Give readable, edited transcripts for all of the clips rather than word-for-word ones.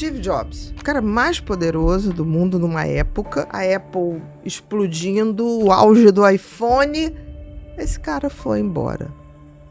Steve Jobs, o cara mais poderoso do mundo numa época, a Apple explodindo, o auge do iPhone, esse cara foi embora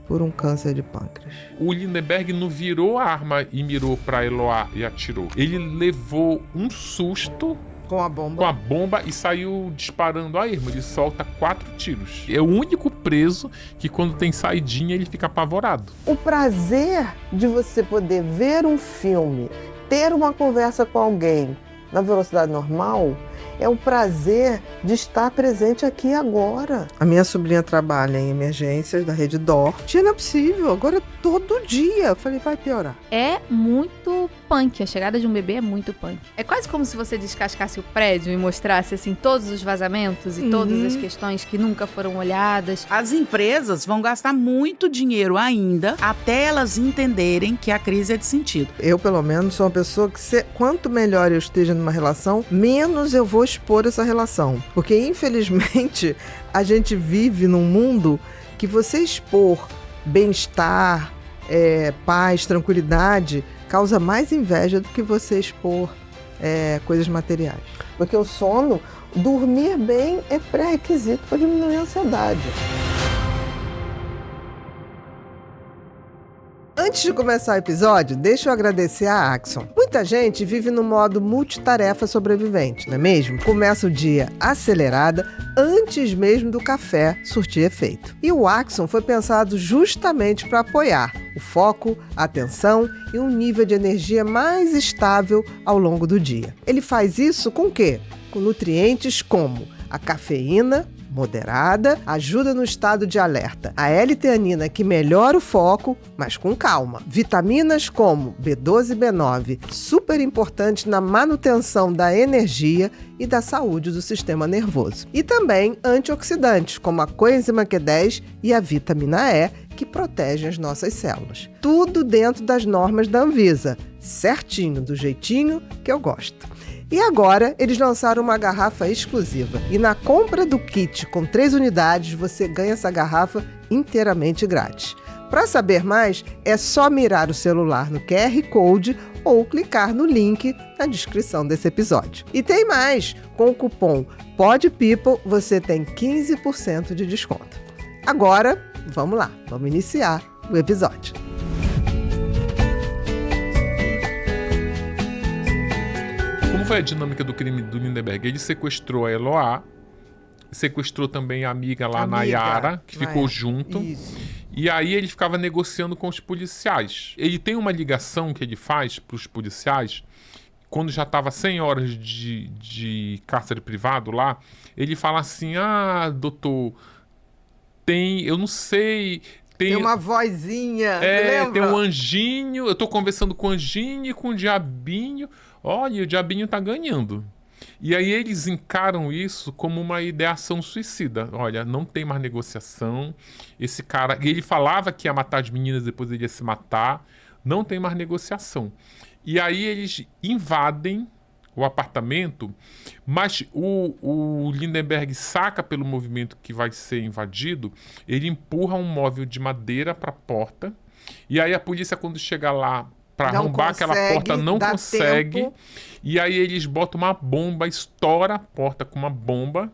por um câncer de pâncreas. O Lindenberg não virou a arma e mirou pra Eloá e atirou. Ele levou um susto com a bomba e saiu disparando a arma. Ele solta 4 tiros. É o único preso que quando tem saidinha ele fica apavorado. O prazer de você poder ver um filme, ter uma conversa com alguém na velocidade normal, é o prazer de estar presente aqui agora. A minha sobrinha trabalha em emergências da Rede Dor. Não é possível, agora todo dia. Eu falei, vai piorar. É muito punk, a chegada de um bebê é muito punk. É quase como se você descascasse o prédio e mostrasse assim todos os vazamentos e todas as questões que nunca foram olhadas. As empresas vão gastar muito dinheiro ainda até elas entenderem que a crise é de sentido. Eu, pelo menos, sou uma pessoa que quanto melhor eu esteja numa relação, menos eu vou expor essa relação. Porque, infelizmente, a gente vive num mundo que você expor bem-estar, paz, tranquilidade, causa mais inveja do que você expor coisas materiais. Porque o sono, dormir bem é pré-requisito para diminuir a ansiedade. Antes de começar o episódio, deixa eu agradecer a Axon. Muita gente vive no modo multitarefa sobrevivente, não é mesmo? Começa o dia acelerada antes mesmo do café surtir efeito. E o Axon foi pensado justamente para apoiar o foco, a atenção e um nível de energia mais estável ao longo do dia. Ele faz isso com o quê? Com nutrientes como a cafeína, moderada, ajuda no estado de alerta. A L-teanina, que melhora o foco, mas com calma. Vitaminas como B12 e B9, super importantes na manutenção da energia e da saúde do sistema nervoso. E também antioxidantes, como a coenzima Q10 e a vitamina E, que protegem as nossas células. Tudo dentro das normas da Anvisa, certinho, do jeitinho que eu gosto. E agora, eles lançaram uma garrafa exclusiva. E na compra do kit com 3 unidades, você ganha essa garrafa inteiramente grátis. Para saber mais, é só mirar o celular no QR Code ou clicar no link na descrição desse episódio. E tem mais! Com o cupom PODPEOPLE, você tem 15% de desconto. Agora, vamos lá, vamos iniciar o episódio. Como foi a dinâmica do crime do Lindenberg? Ele sequestrou a Eloá, sequestrou também a amiga lá, Nayara, que ficou junto. Isso. E aí ele ficava negociando com os policiais. Ele tem uma ligação que ele faz para os policiais, quando já estava 100 horas de cárcere privado lá, ele fala assim, doutor, eu não sei... Tem uma vozinha, lembra? Tem um anjinho, eu tô conversando com o anjinho e com o diabinho. Olha, o diabinho tá ganhando. E aí eles encaram isso como uma ideação suicida. Olha, não tem mais negociação. Esse cara, ele falava que ia matar as meninas, depois ele ia se matar. Não tem mais negociação. E aí eles invadem o apartamento, mas o Lindenberg saca pelo movimento que vai ser invadido, ele empurra um móvel de madeira para a porta, e aí a polícia, quando chega lá para arrombar aquela porta, não consegue, tempo. E aí eles botam uma bomba, estoura a porta com uma bomba.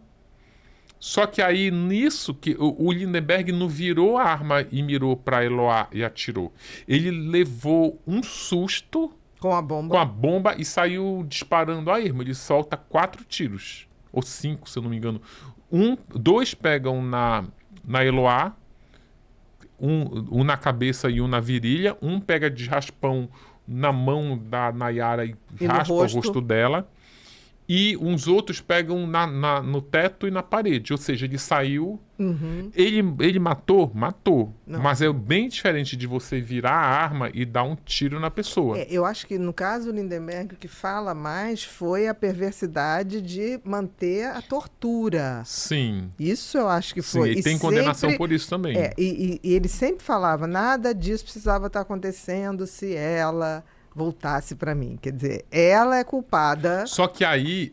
Só que aí nisso que o Lindenberg não virou a arma e mirou para Eloá e atirou. Ele levou um susto com a bomba e saiu disparando a arma. Ele solta 4 tiros, ou 5, se eu não me engano. 2 pegam na Eloá, um na cabeça e um na virilha. Um pega de raspão na mão da Nayara e raspa o rosto dela. E uns outros pegam no teto e na parede. Ou seja, ele saiu... Uhum. Ele matou? Matou. Não. Mas é bem diferente de você virar a arma e dar um tiro na pessoa. Eu acho que no caso do Lindenberg, o que fala mais foi a perversidade de manter a tortura. Sim. Isso eu acho que foi. Sim, e tem condenação por isso também. E ele sempre falava, nada disso precisava estar acontecendo se ela... voltasse para mim, quer dizer, ela é culpada. Só que aí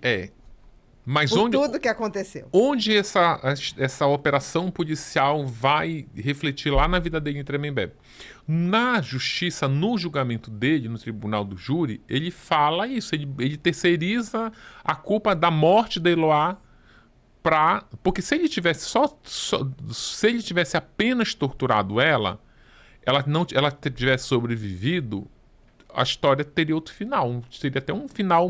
Mas Por tudo que aconteceu. onde essa operação policial vai refletir lá na vida dele em Tremembé? Na justiça, no julgamento dele, no tribunal do júri, ele fala isso. Ele terceiriza a culpa da morte da Eloá porque se ele tivesse se ele tivesse apenas torturado ela tivesse sobrevivido, a história teria outro final. Teria até um final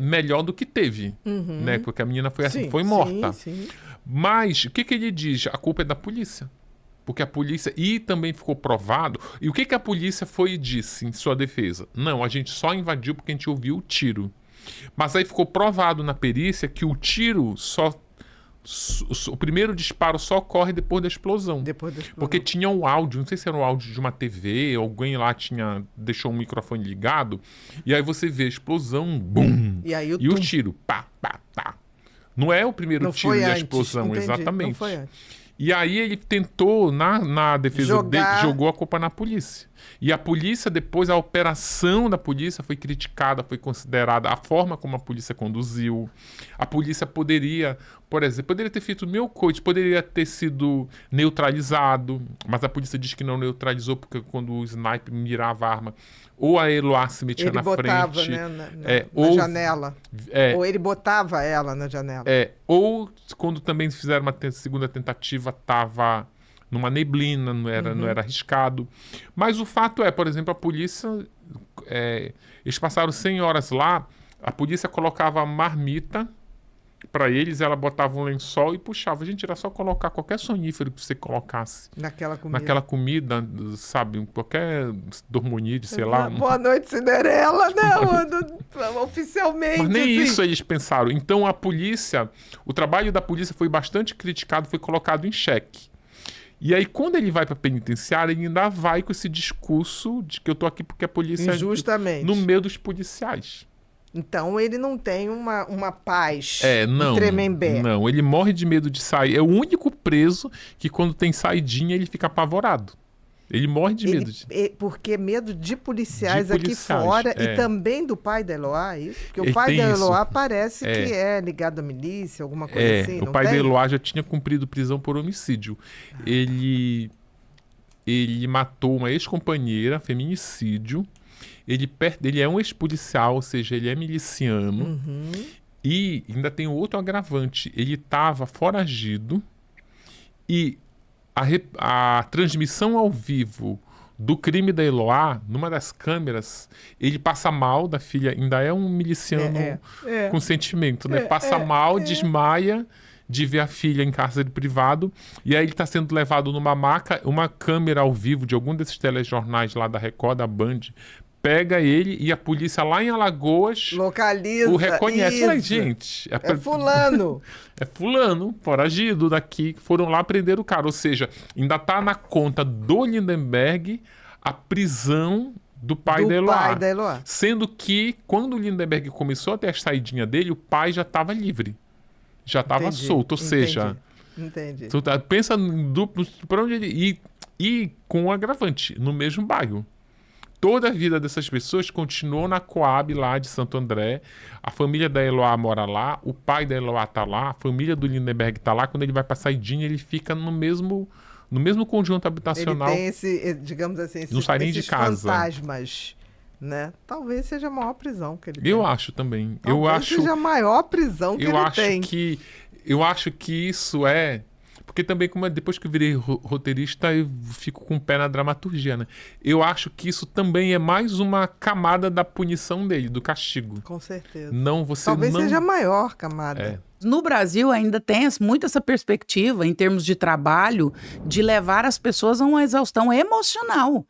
melhor do que teve, né? Porque a menina foi morta. Sim. Mas o que ele diz? A culpa é da polícia. Porque a polícia... E também ficou provado... E o que a polícia foi e disse em sua defesa? Não, a gente só invadiu porque a gente ouviu o tiro. Mas aí ficou provado na perícia que o tiro o primeiro disparo só ocorre depois da explosão. Porque tinha um áudio, não sei se era um áudio de uma TV, alguém lá deixou um microfone ligado, e aí você vê a explosão, bum! E o tiro, pá, pá, pá. Não é o primeiro tiro e a explosão, entendi, exatamente. Não foi antes. E aí ele tentou, na defesa dele, jogou a culpa na polícia. E a polícia, depois, a operação da polícia foi criticada, foi considerada a forma como a polícia conduziu. A polícia poderia, por exemplo, ter feito mil coisas, poderia ter sido neutralizado, mas a polícia diz que não neutralizou, porque quando o sniper mirava a arma, ou a Eloá se metia na botava, frente. Né, na janela. Ou ele botava ela na janela. Ou quando também fizeram uma segunda tentativa, estava numa neblina, não era arriscado. Mas o fato é, por exemplo, a polícia... eles passaram 100 horas lá, a polícia colocava a marmita para eles, ela botava um lençol e puxava. Gente, era só colocar qualquer sonífero que você colocasse naquela comida, sabe? Qualquer dormonide, sei lá. Boa noite, Cinderela, né? Oficialmente. Mas nem assim. isso eles pensaram. Então o trabalho da polícia foi bastante criticado, foi colocado em xeque. E aí, quando ele vai para a penitenciária, ele ainda vai com esse discurso de que eu tô aqui porque a polícia... Injustamente. No meio dos policiais. Então, ele não tem uma paz em Tremembé. Não, ele morre de medo de sair. É o único preso que, quando tem saidinha, ele fica apavorado. Ele morre de medo. Porque medo de policiais aqui fora e também do pai da Eloá, isso? Porque o pai da Eloá parece que é ligado à milícia, alguma coisa assim. O pai da Eloá já tinha cumprido prisão por homicídio. Ele matou uma ex-companheira, feminicídio. Ele é um ex-policial, ou seja, ele é miliciano. E ainda tem outro agravante. Ele estava foragido e a transmissão ao vivo do crime da Eloá, numa das câmeras, ele passa mal da filha, ainda é um miliciano com sentimento, né? Passa mal, desmaia de ver a filha em cárcere privado, e aí ele está sendo levado numa maca, uma câmera ao vivo de algum desses telejornais lá da Record, da Band, pega ele e a polícia lá em Alagoas localiza, o reconhece. Olha, gente, é fulano. É fulano, foragido daqui, foram lá prender o cara. Ou seja, ainda tá na conta do Lindenberg a prisão do pai da Eloá. Sendo que, quando o Lindenberg começou a ter a saidinha dele, o pai já estava livre. Já estava solto. Ou seja... Entendi. Tu pensa em duplo, para onde ele... E com um agravante, no mesmo bairro. Toda a vida dessas pessoas continuou na Coab lá de Santo André. A família da Eloá mora lá, o pai da Eloá tá lá, a família do Lindenberg tá lá. Quando ele vai pra saidinha, ele fica no mesmo conjunto habitacional. Ele tem esse, digamos assim, não sai nem de casa. Fantasmas, né? Talvez seja a maior prisão que ele tem. Eu acho também. Seja a maior prisão que ele tem. Eu acho que isso é... Porque também, depois que eu virei roteirista, eu fico com o pé na dramaturgia, né? Eu acho que isso também é mais uma camada da punição dele, do castigo. Com certeza. Talvez seja a maior camada. No Brasil ainda tem muito essa perspectiva, em termos de trabalho, de levar as pessoas a uma exaustão emocional.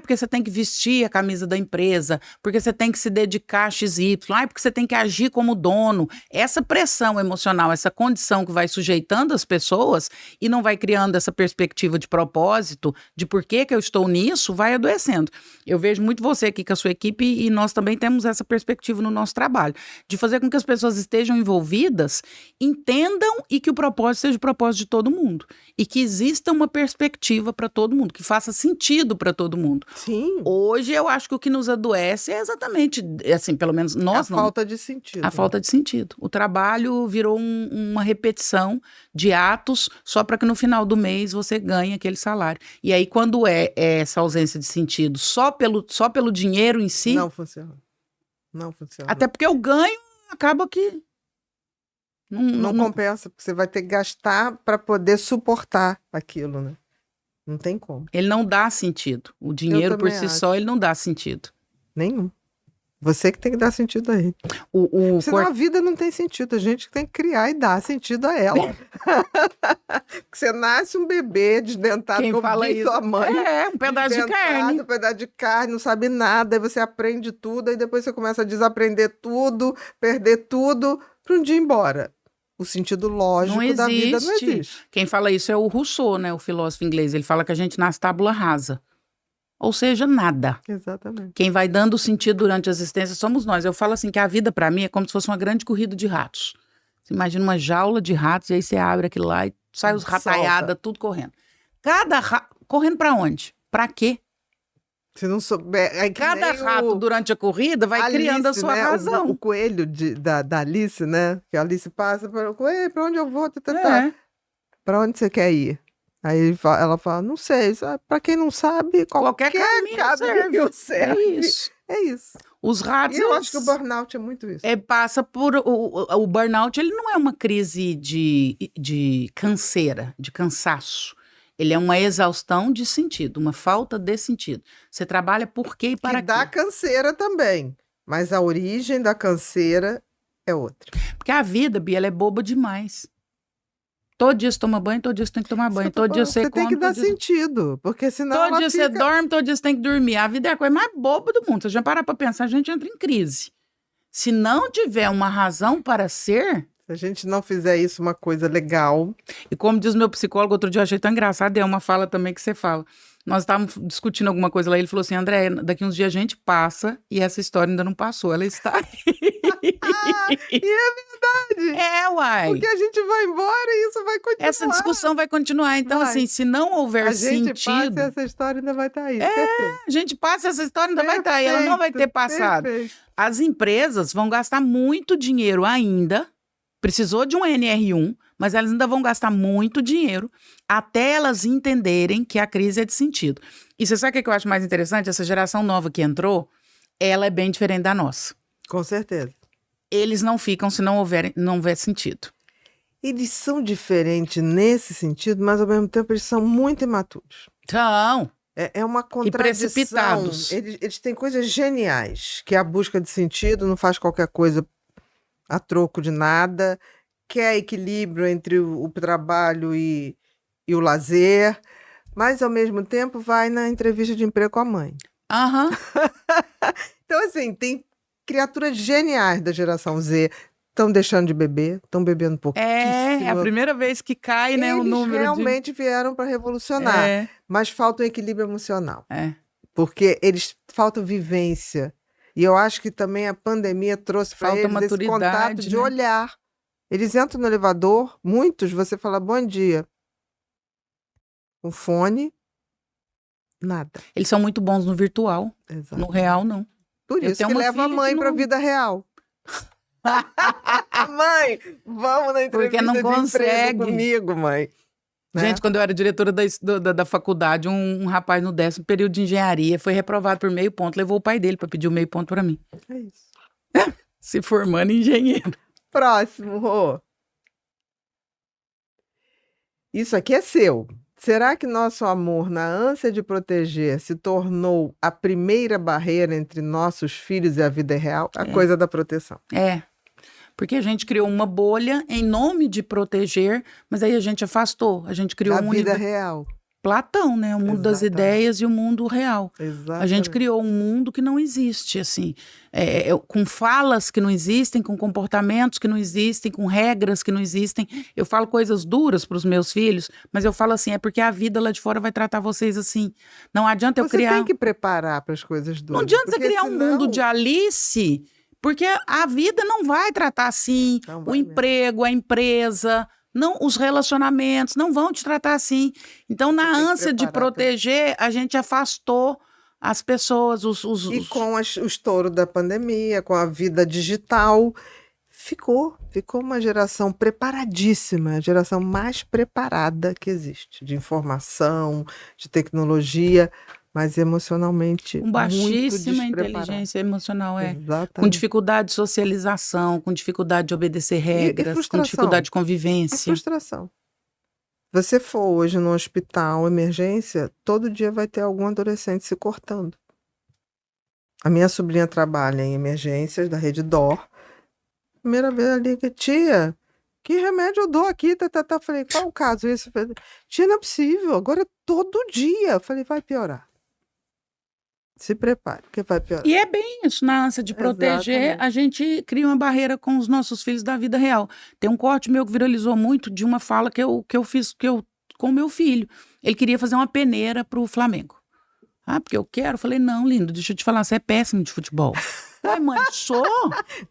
Porque você tem que vestir a camisa da empresa, porque você tem que se dedicar a XY, porque você tem que agir como dono. Essa pressão emocional, essa condição que vai sujeitando as pessoas e não vai criando essa perspectiva de propósito, de por que eu estou nisso, vai adoecendo. Eu vejo muito você aqui com a sua equipe e nós também temos essa perspectiva no nosso trabalho, de fazer com que as pessoas estejam envolvidas entendam e que o propósito seja o propósito de todo mundo. E que exista uma perspectiva para todo mundo, que faça sentido para todo mundo. Sim. Hoje, eu acho que o que nos adoece é exatamente, assim, pelo menos nós a não. falta de sentido. A falta de sentido. O trabalho virou uma repetição de atos só para que no final do mês você ganhe aquele salário. E aí, quando é essa ausência de sentido só pelo dinheiro em si, Não funciona. Não funciona. até porque o ganho acaba que Não compensa, porque você vai ter que gastar para poder suportar aquilo, né? Não tem como. ele não dá sentido. O dinheiro por também si acho. só, ele não dá sentido. Nenhum. Você que tem que dar sentido aí. Senão a vida não tem sentido. A gente que tem que criar e dar sentido a ela. Porque você nasce um bebê desdentado, Quem como fala diz isso? sua mãe. Um pedaço de carne. Um pedaço de carne, não sabe nada, aí você aprende tudo, aí depois você começa a desaprender tudo, perder tudo, para um dia ir embora. O sentido lógico Não da vida não existe. existe. Quem fala isso é o Rousseau, né? O filósofo inglês. Ele fala que a gente nasce tábula rasa. Ou seja, nada. Exatamente. Quem vai dando sentido durante a existência somos nós. Eu falo assim que a vida para mim é como se fosse uma grande corrida de ratos. Você imagina uma jaula de ratos e aí você abre aquilo lá e sai os rataiada, tudo correndo. Correndo para onde? Para quê? Se não souber... É que Cada nem rato durante a corrida vai Alice, criando a sua né? razão. O coelho da Alice, né? Que a Alice passa para onde eu vou? É. Para onde você quer ir? Aí ela fala, não sei. Para quem não sabe, qualquer caminho serve. É isso. É isso. Os ratos... E eu acho que o burnout é muito isso. Passa por... O burnout, ele não é uma crise de canseira, de cansaço. Ele é uma exaustão de sentido, uma falta de sentido. Você trabalha por quê e para Que dá quê? canseira também. Mas a origem da canseira é outra. Porque a vida, Bia, ela é boba demais. Todo dia você toma banho, todo dia você tem que tomar banho. Todo dia você tem come, que dar todo dia... sentido. Porque senão Todo ela dia você dorme, todo dia você tem que dormir. A vida é a coisa mais boba do mundo. Se a gente parar pra pensar, a gente entra em crise. Se não tiver uma razão para ser... Se a gente não fizer isso uma coisa legal... E como diz meu psicólogo, outro dia eu achei tão engraçado, é uma fala também que você fala. Nós estávamos discutindo alguma coisa lá, ele falou assim, André, daqui uns dias a gente passa e essa história ainda não passou, ela está aí. E é verdade! Uai. Porque a gente vai embora e isso vai continuar. Essa discussão vai continuar. Então, Vai. assim, se não houver A gente passa sentido... e essa história ainda vai estar aí. Perfeito. A gente passa, essa história ainda vai estar aí, ela não vai ter passado. Perfeito. As empresas vão gastar muito dinheiro ainda, precisou de um NR1, mas elas ainda vão gastar muito dinheiro até elas entenderem que a crise é de sentido. E você sabe o que eu acho mais interessante? Essa geração nova que entrou, ela é bem diferente da nossa. Com certeza. Eles não ficam se não houver sentido. Eles são diferentes nesse sentido, mas ao mesmo tempo eles são muito imaturos. Então, É uma contradição. precipitados. Eles têm coisas geniais, que é a busca de sentido, não faz qualquer coisa a troco de nada, quer equilíbrio entre o trabalho e o lazer, mas ao mesmo tempo vai na entrevista de emprego com a mãe. Então, assim, tem criaturas geniais da geração Z, estão deixando de beber, estão bebendo pouquíssimo. é a primeira vez que cai, né, o Eles número realmente vieram para revolucionar, mas falta um equilíbrio emocional. Porque eles faltam vivência. E eu acho que também a pandemia trouxe para Falta eles esse maturidade, contato de né? olhar. Eles entram no elevador, muitos, você fala bom dia. O fone, nada. Eles são muito bons no virtual, Exato. no real não. Por Eu isso tenho que uma leva a filha mãe que para a não- vida real. Mãe, vamos na entrevista Porque não de emprego consegue. comigo, mãe. Né? Gente, quando eu era diretora da faculdade, um rapaz no 10º período de engenharia foi reprovado por meio ponto, levou o pai dele para pedir o meio ponto para mim. É isso. Se formando em engenheiro. Próximo, Rô. Isso aqui é seu. Será que nosso amor, na ânsia de proteger, se tornou a primeira barreira entre nossos filhos e a vida real? A coisa da proteção. Porque a gente criou uma bolha em nome de proteger, mas aí a gente afastou. A gente criou Da um vida universo. real. Platão, né? O mundo das Exatamente. ideias e o mundo real. Exatamente. A gente criou um mundo que não existe, assim, com falas que não existem, com comportamentos que não existem, com regras que não existem. Eu falo coisas duras para os meus filhos, mas eu falo assim, é porque a vida lá de fora vai tratar vocês assim. Não adianta eu Você criar... tem que preparar para as coisas duras. Não adianta você porque criar um senão- mundo de Alice Porque a vida não vai tratar assim, Não o vai mesmo. emprego, a empresa, não, os relacionamentos não vão te tratar assim. Então, na tem que ânsia de preparar proteger, a gente afastou as pessoas, E com o estouro da pandemia, com a vida digital, ficou uma geração preparadíssima, a geração mais preparada que existe, de informação, de tecnologia, mas emocionalmente com muito baixíssima despreparada. inteligência emocional, com Exatamente. dificuldade de socialização, com dificuldade de obedecer regras, com frustração. dificuldade de É convivência. frustração. Você for hoje no hospital, emergência, todo dia vai ter algum adolescente se cortando. A minha sobrinha trabalha em emergências da Rede DOR. Primeira vez ela liga, tia, que remédio eu dou aqui? Falei, qual o caso isso? Falei, tia, não é possível, agora é todo dia. Falei, vai piorar. Se prepare, porque vai piorar. E é bem isso, na ânsia de proteger, Exatamente. a gente cria uma barreira com os nossos filhos da vida real. Tem um corte meu que viralizou muito de uma fala que eu fiz com o meu filho. Ele queria fazer uma peneira pro Flamengo. Ah, porque eu quero? Falei, não, lindo, deixa eu te falar, você é péssimo de futebol. Ai, mãe, sou?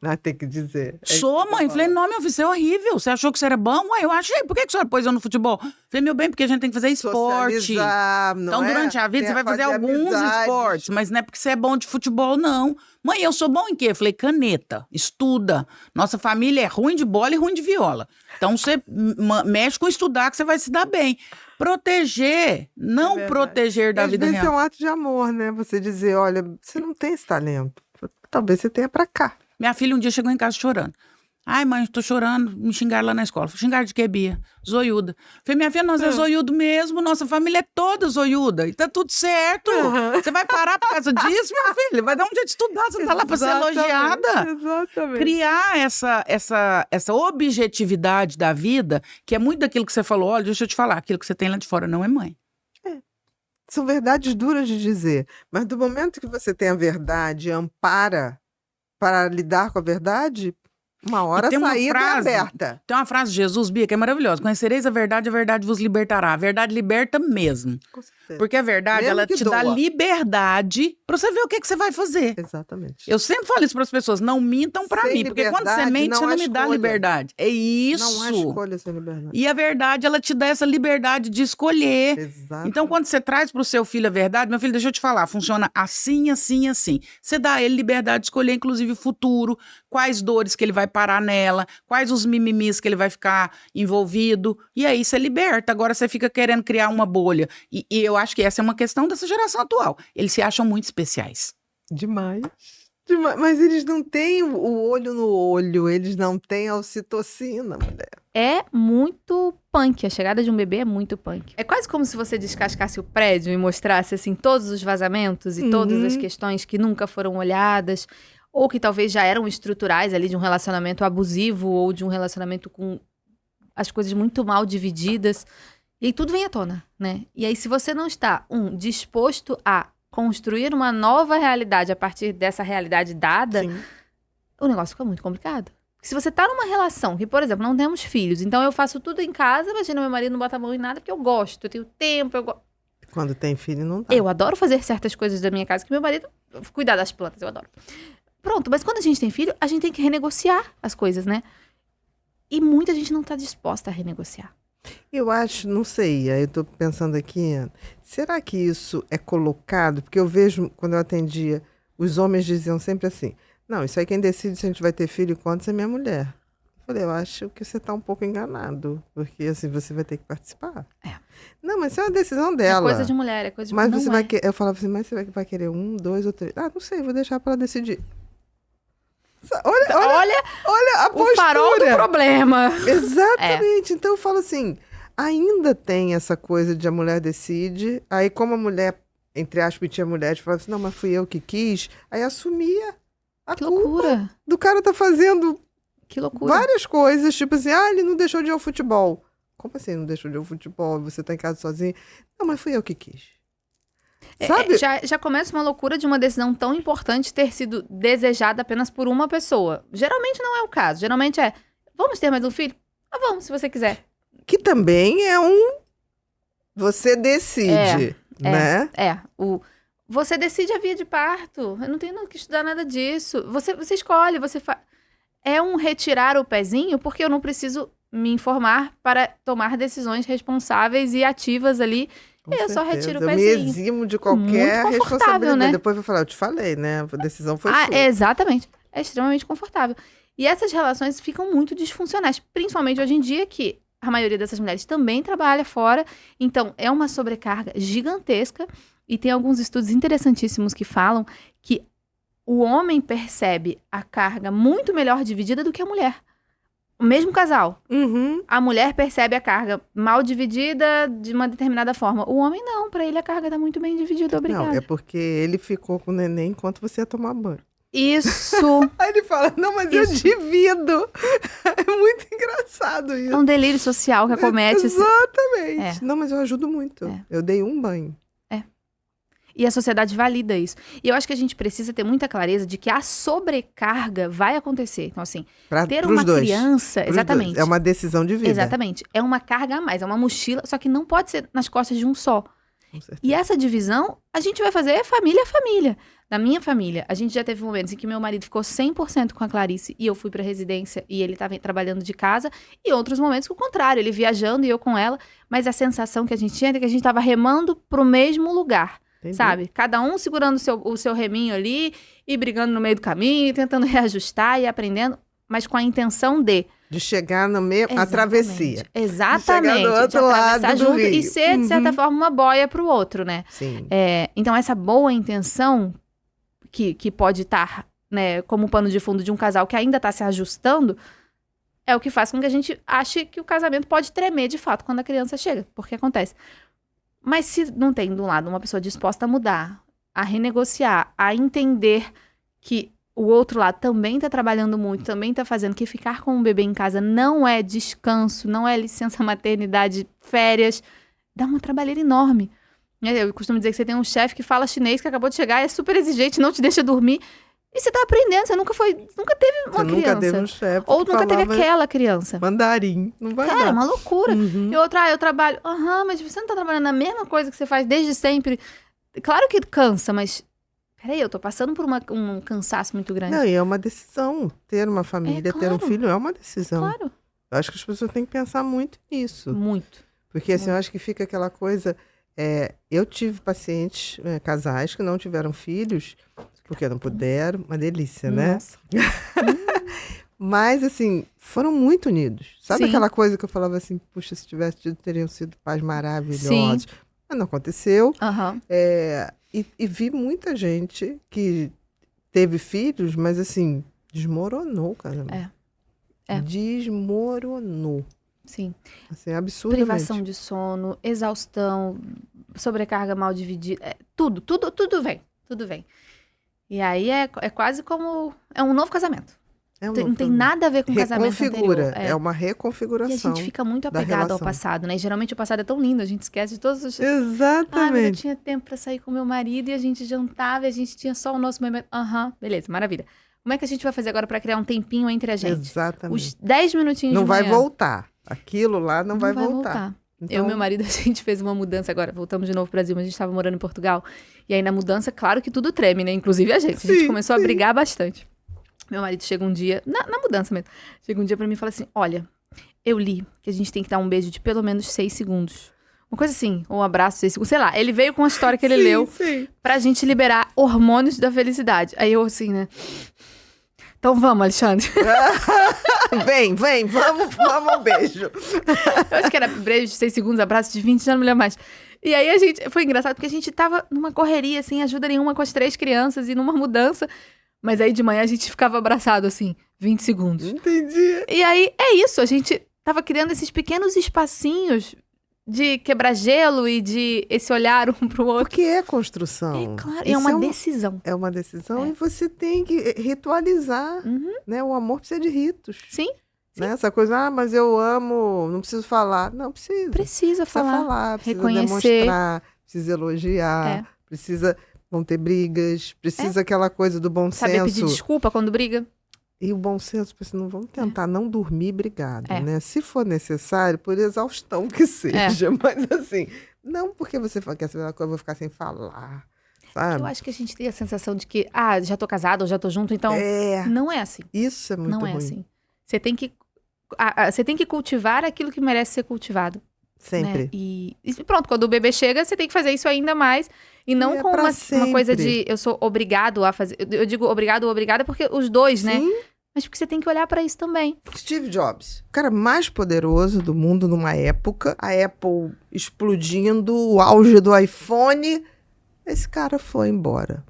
Não, tem que dizer. É isso Sou, que eu mãe. tô Falei, falando. não, meu filho, você é horrível. Você achou que você era bom? Ué, eu achei. Por que a senhora pôs eu no futebol? Falei, meu bem, porque a gente tem que fazer esporte. Socializar, não Então, é? durante a vida, Tem você vai fazer fazer alguns amizades. esportes, mas não é porque você é bom de futebol, não. Mãe, eu sou bom em quê? Falei, caneta, estuda. Nossa família é ruim de bola e ruim de viola. Então, você mexe com estudar que você vai se dar bem. Proteger, não verdade. proteger da Às vida vezes real. é um ato de amor, né? Você dizer, olha, você não tem esse talento. Talvez você tenha pra cá. Minha filha um dia chegou em casa chorando. Ai, mãe, tô chorando, me xingaram lá na escola. Falei, xingaram de quê, Bia? Zoiuda. Falei, minha filha, nós é zoiudo mesmo, nossa família é toda zoiuda. E tá tudo certo. Você vai parar por causa disso, minha filha? Vai dar um dia de estudar, você tá lá pra ser elogiada. Exatamente. Criar essa objetividade da vida, que é muito daquilo que você falou, olha, deixa eu te falar, aquilo que você tem lá de fora não é mãe. São verdades duras de dizer, mas do momento que você tem a verdade e ampara para lidar com a verdade, uma hora a tem uma saída é frase- aberta. Tem uma frase de Jesus, Bia, que é maravilhosa. Conhecereis a verdade vos libertará. A verdade liberta mesmo. Com certeza. Porque a verdade, Mesmo ela que te dá doa. liberdade pra você ver o que você vai fazer. Exatamente. Eu sempre falo isso para as pessoas, não mintam pra Sem mim, porque quando você liberdade, mente, não você há não me dá escolha. liberdade. É isso. Não há escolha sem liberdade. E a verdade, ela te dá essa liberdade de escolher. Exato. Então, quando você traz pro seu filho a verdade, meu filho, deixa eu te falar, funciona assim, assim, assim. Você dá a ele liberdade de escolher, inclusive, o futuro, quais dores que ele vai parar nela, quais os mimimis que ele vai ficar envolvido. E aí você liberta. Agora você fica querendo criar uma bolha. E eu acho que essa é uma questão dessa geração atual. Eles se acham muito especiais. Demais. Demais. Mas eles não têm o olho no olho, eles não têm a ocitocina, mulher. É muito punk. A chegada de um bebê é muito punk. É quase como se você descascasse o prédio e mostrasse, assim, todos os vazamentos e todas as questões que nunca foram olhadas, ou que talvez já eram estruturais ali de um relacionamento abusivo ou de um relacionamento com as coisas muito mal divididas. E aí tudo vem à tona, né? E aí se você não está, disposto a construir uma nova realidade a partir dessa realidade dada, Sim. o negócio fica muito complicado. Se você tá numa relação que, por exemplo, não temos filhos, então eu faço tudo em casa, imagina, meu marido não bota a mão em nada porque eu gosto, eu tenho tempo, Quando tem filho, não dá. eu adoro fazer certas coisas da minha casa que meu marido... Cuidar das plantas, eu adoro. Pronto, mas quando a gente tem filho, a gente tem que renegociar as coisas, né? E muita gente não tá disposta a renegociar. Eu acho, não sei, aí eu tô pensando aqui, será que isso é colocado? Porque eu vejo, quando eu atendia, os homens diziam sempre assim, não, isso aí quem decide se a gente vai ter filho e quantos é minha mulher. Eu falei, eu acho que você tá um pouco enganado, porque assim, você vai ter que participar. É. Não, mas isso é uma decisão dela. É coisa de mulher, é coisa de Mas mulher. você Não vai é. querer, eu falava assim, mas você vai querer 1, 2 ou 3? Ah, não sei, vou deixar pra ela decidir. Olha a O postura. farol do problema. Exatamente. Então eu falo assim, ainda tem essa coisa de a mulher decide, aí como a mulher, entre aspas, tinha mulher, falava assim, não, mas fui eu que quis, aí assumia a Que culpa loucura. do cara tá fazendo Que loucura. várias coisas, tipo assim, ele não deixou de ir ao futebol. Como assim não deixou de ir ao futebol? Você tá em casa sozinho? Não, mas fui eu que quis. Sabe? Já começa uma loucura de uma decisão tão importante ter sido desejada apenas por uma pessoa. Geralmente não é o caso. Geralmente é, vamos ter mais um filho? Ah, vamos, se você quiser. Que também é você decide, né? você decide a via de parto. Eu não tenho que estudar nada disso. Você escolhe, é um retirar o pezinho, porque eu não preciso me informar para tomar decisões responsáveis e ativas ali. Com Eu só certeza. retiro o Eu me pezinho. eximo de qualquer Muito confortável, responsabilidade. né? Depois eu vou falar, eu te falei, né? A decisão foi sua. Exatamente. É extremamente confortável. E essas relações ficam muito disfuncionais, principalmente hoje em dia, que a maioria dessas mulheres também trabalha fora. Então, é uma sobrecarga gigantesca. E tem alguns estudos interessantíssimos que falam que o homem percebe a carga muito melhor dividida do que a mulher. O mesmo casal. Uhum. A mulher percebe a carga mal dividida de uma determinada forma. O homem não, pra ele a carga tá muito bem dividida, obrigada. Não, é porque ele ficou com o neném enquanto você ia tomar banho. Isso Aí ele fala, não, mas eu Isso. divido. É muito engraçado isso. é um delírio social que acomete. Exatamente. É. Não, mas eu ajudo muito. É. Eu dei um banho. E a sociedade valida isso. E eu acho que a gente precisa ter muita clareza de que a sobrecarga vai acontecer. Então, assim, ter Pros uma dois. criança... Pros Exatamente. dois. É uma decisão de vida. Exatamente. É uma carga a mais, é uma mochila, só que não pode ser nas costas de um só. Com certeza. E essa divisão, a gente vai fazer família a família. Na minha família, a gente já teve momentos em que meu marido ficou 100% com a Clarice e eu fui pra residência e ele estava trabalhando de casa. E outros momentos que o contrário, ele viajando e eu com ela. Mas a sensação que a gente tinha era que a gente estava remando pro mesmo lugar. Entendi. Sabe? Cada um segurando o seu reminho ali e brigando no meio do caminho, tentando reajustar e aprendendo, mas com a intenção de... De chegar no meio, a travessia. Exatamente. Chegar do De outro lado atravessar do junto rio. e ser, de certa forma, uma boia pro outro, né? Sim. Então, essa boa intenção que pode estar, né, como pano de fundo de um casal que ainda está se ajustando, é o que faz com que a gente ache que o casamento pode tremer de fato quando a criança chega. Porque acontece. Mas se não tem, de um lado, uma pessoa disposta a mudar, a renegociar, a entender que o outro lado também está trabalhando muito, também está fazendo, que ficar com um bebê em casa não é descanso, não é licença maternidade, férias, dá uma trabalheira enorme. Eu costumo dizer que você tem um chefe que fala chinês, que acabou de chegar, é super exigente, não te deixa dormir, e você tá aprendendo, você nunca teve uma Você criança. nunca teve um chefe Ou que nunca teve falava aquela criança. mandarim. Não vai Cara, é dar. uma loucura. Uhum. E outra, eu trabalho. Mas você não tá trabalhando na mesma coisa que você faz desde sempre. Claro que cansa, mas. Peraí, eu tô passando por um cansaço muito grande. Não, e é uma decisão. Ter uma família, ter um claro. filho é uma decisão. Claro. Eu acho que as pessoas têm que pensar muito nisso. Muito. Porque assim, eu acho que fica aquela coisa. Eu tive pacientes, casais, que não tiveram filhos, porque não puderam. Uma delícia, né? Nossa. Mas, assim, foram muito unidos. Sabe Sim. aquela coisa que eu falava assim, puxa, se tivesse tido, teriam sido pais maravilhosos. Mas não aconteceu. Aham. E vi muita gente que teve filhos, mas assim, desmoronou o casamento. É. Desmoronou. Sim. Assim, absurdamente. Privação de sono, exaustão, sobrecarga mal dividida. Tudo vem. Tudo vem. E aí é quase como. É um novo casamento. É um Não novo tem casamento. nada a ver com o casamento Reconfigura. anterior. É uma E a reconfiguração. gente fica muito da apegado ao relação. passado, né? E geralmente o passado é tão lindo, a gente esquece de todos os... mas eu Exatamente. tinha tempo pra sair com meu marido e a gente jantava e a gente tinha só o nosso momento. Beleza, maravilha. Como é que a gente vai fazer agora pra criar um tempinho entre a gente? Exatamente. Os 10 minutinhos Não de vai manhã. voltar. Aquilo lá não vai voltar. Então, Eu e meu marido, a gente fez uma mudança agora. Voltamos de novo pro Brasil, mas a gente estava morando em Portugal. E aí na mudança, claro que tudo treme, né? Inclusive a gente. A gente Sim, começou a brigar bastante. Meu marido chega um dia, na mudança mesmo, chega um dia pra mim e fala assim, olha, eu li que a gente tem que dar um beijo de pelo menos 6 segundos. Uma coisa assim, ou um abraço de 6 segundos, sei lá. Ele veio com uma história que ele leu Sim. pra gente liberar hormônios da felicidade. Aí eu assim, né? Então vamos, Alexandre. Vem, vamos, um beijo. Eu acho que era beijo de 6 segundos, abraço de 20, já não me lembro mais. E aí foi engraçado porque a gente tava numa correria, sem ajuda nenhuma com as 3 crianças e numa mudança. Mas aí de manhã a gente ficava abraçado, assim, 20 segundos. Entendi. E aí é isso, a gente tava criando esses pequenos espacinhos de quebrar gelo e de esse olhar um pro outro. Porque é construção. É claro, Isso é uma decisão. É uma decisão É. e você tem que ritualizar, Uhum. né? O amor precisa de ritos. Sim, Né? Essa coisa, mas eu amo, não preciso falar. Não, precisa. precisa Precisa falar. falar, precisa reconhecer. demonstrar, precisa elogiar, precisa... Vão ter brigas, precisa aquela coisa do bom Saber pedir senso. desculpa quando briga. E o bom senso, não vamos tentar não dormir brigado, É. né? Se for necessário, por exaustão que seja. Mas assim, não porque você quer saber uma coisa, eu vou ficar sem falar. sabe? Eu acho que a gente tem a sensação de que, já tô casado, ou já tô junto, então não é assim. Isso é muito Não ruim. é assim. Você tem que cultivar aquilo que merece ser cultivado. Sempre. Né? E pronto, quando o bebê chega, você tem que fazer isso ainda mais. E não É com pra uma coisa sempre. de eu sou obrigado a fazer. Eu digo obrigado ou obrigada porque os dois, né? Sim. Mas porque você tem que olhar pra isso também. Steve Jobs, o cara mais poderoso do mundo numa época, a Apple explodindo, o auge do iPhone. Esse cara foi embora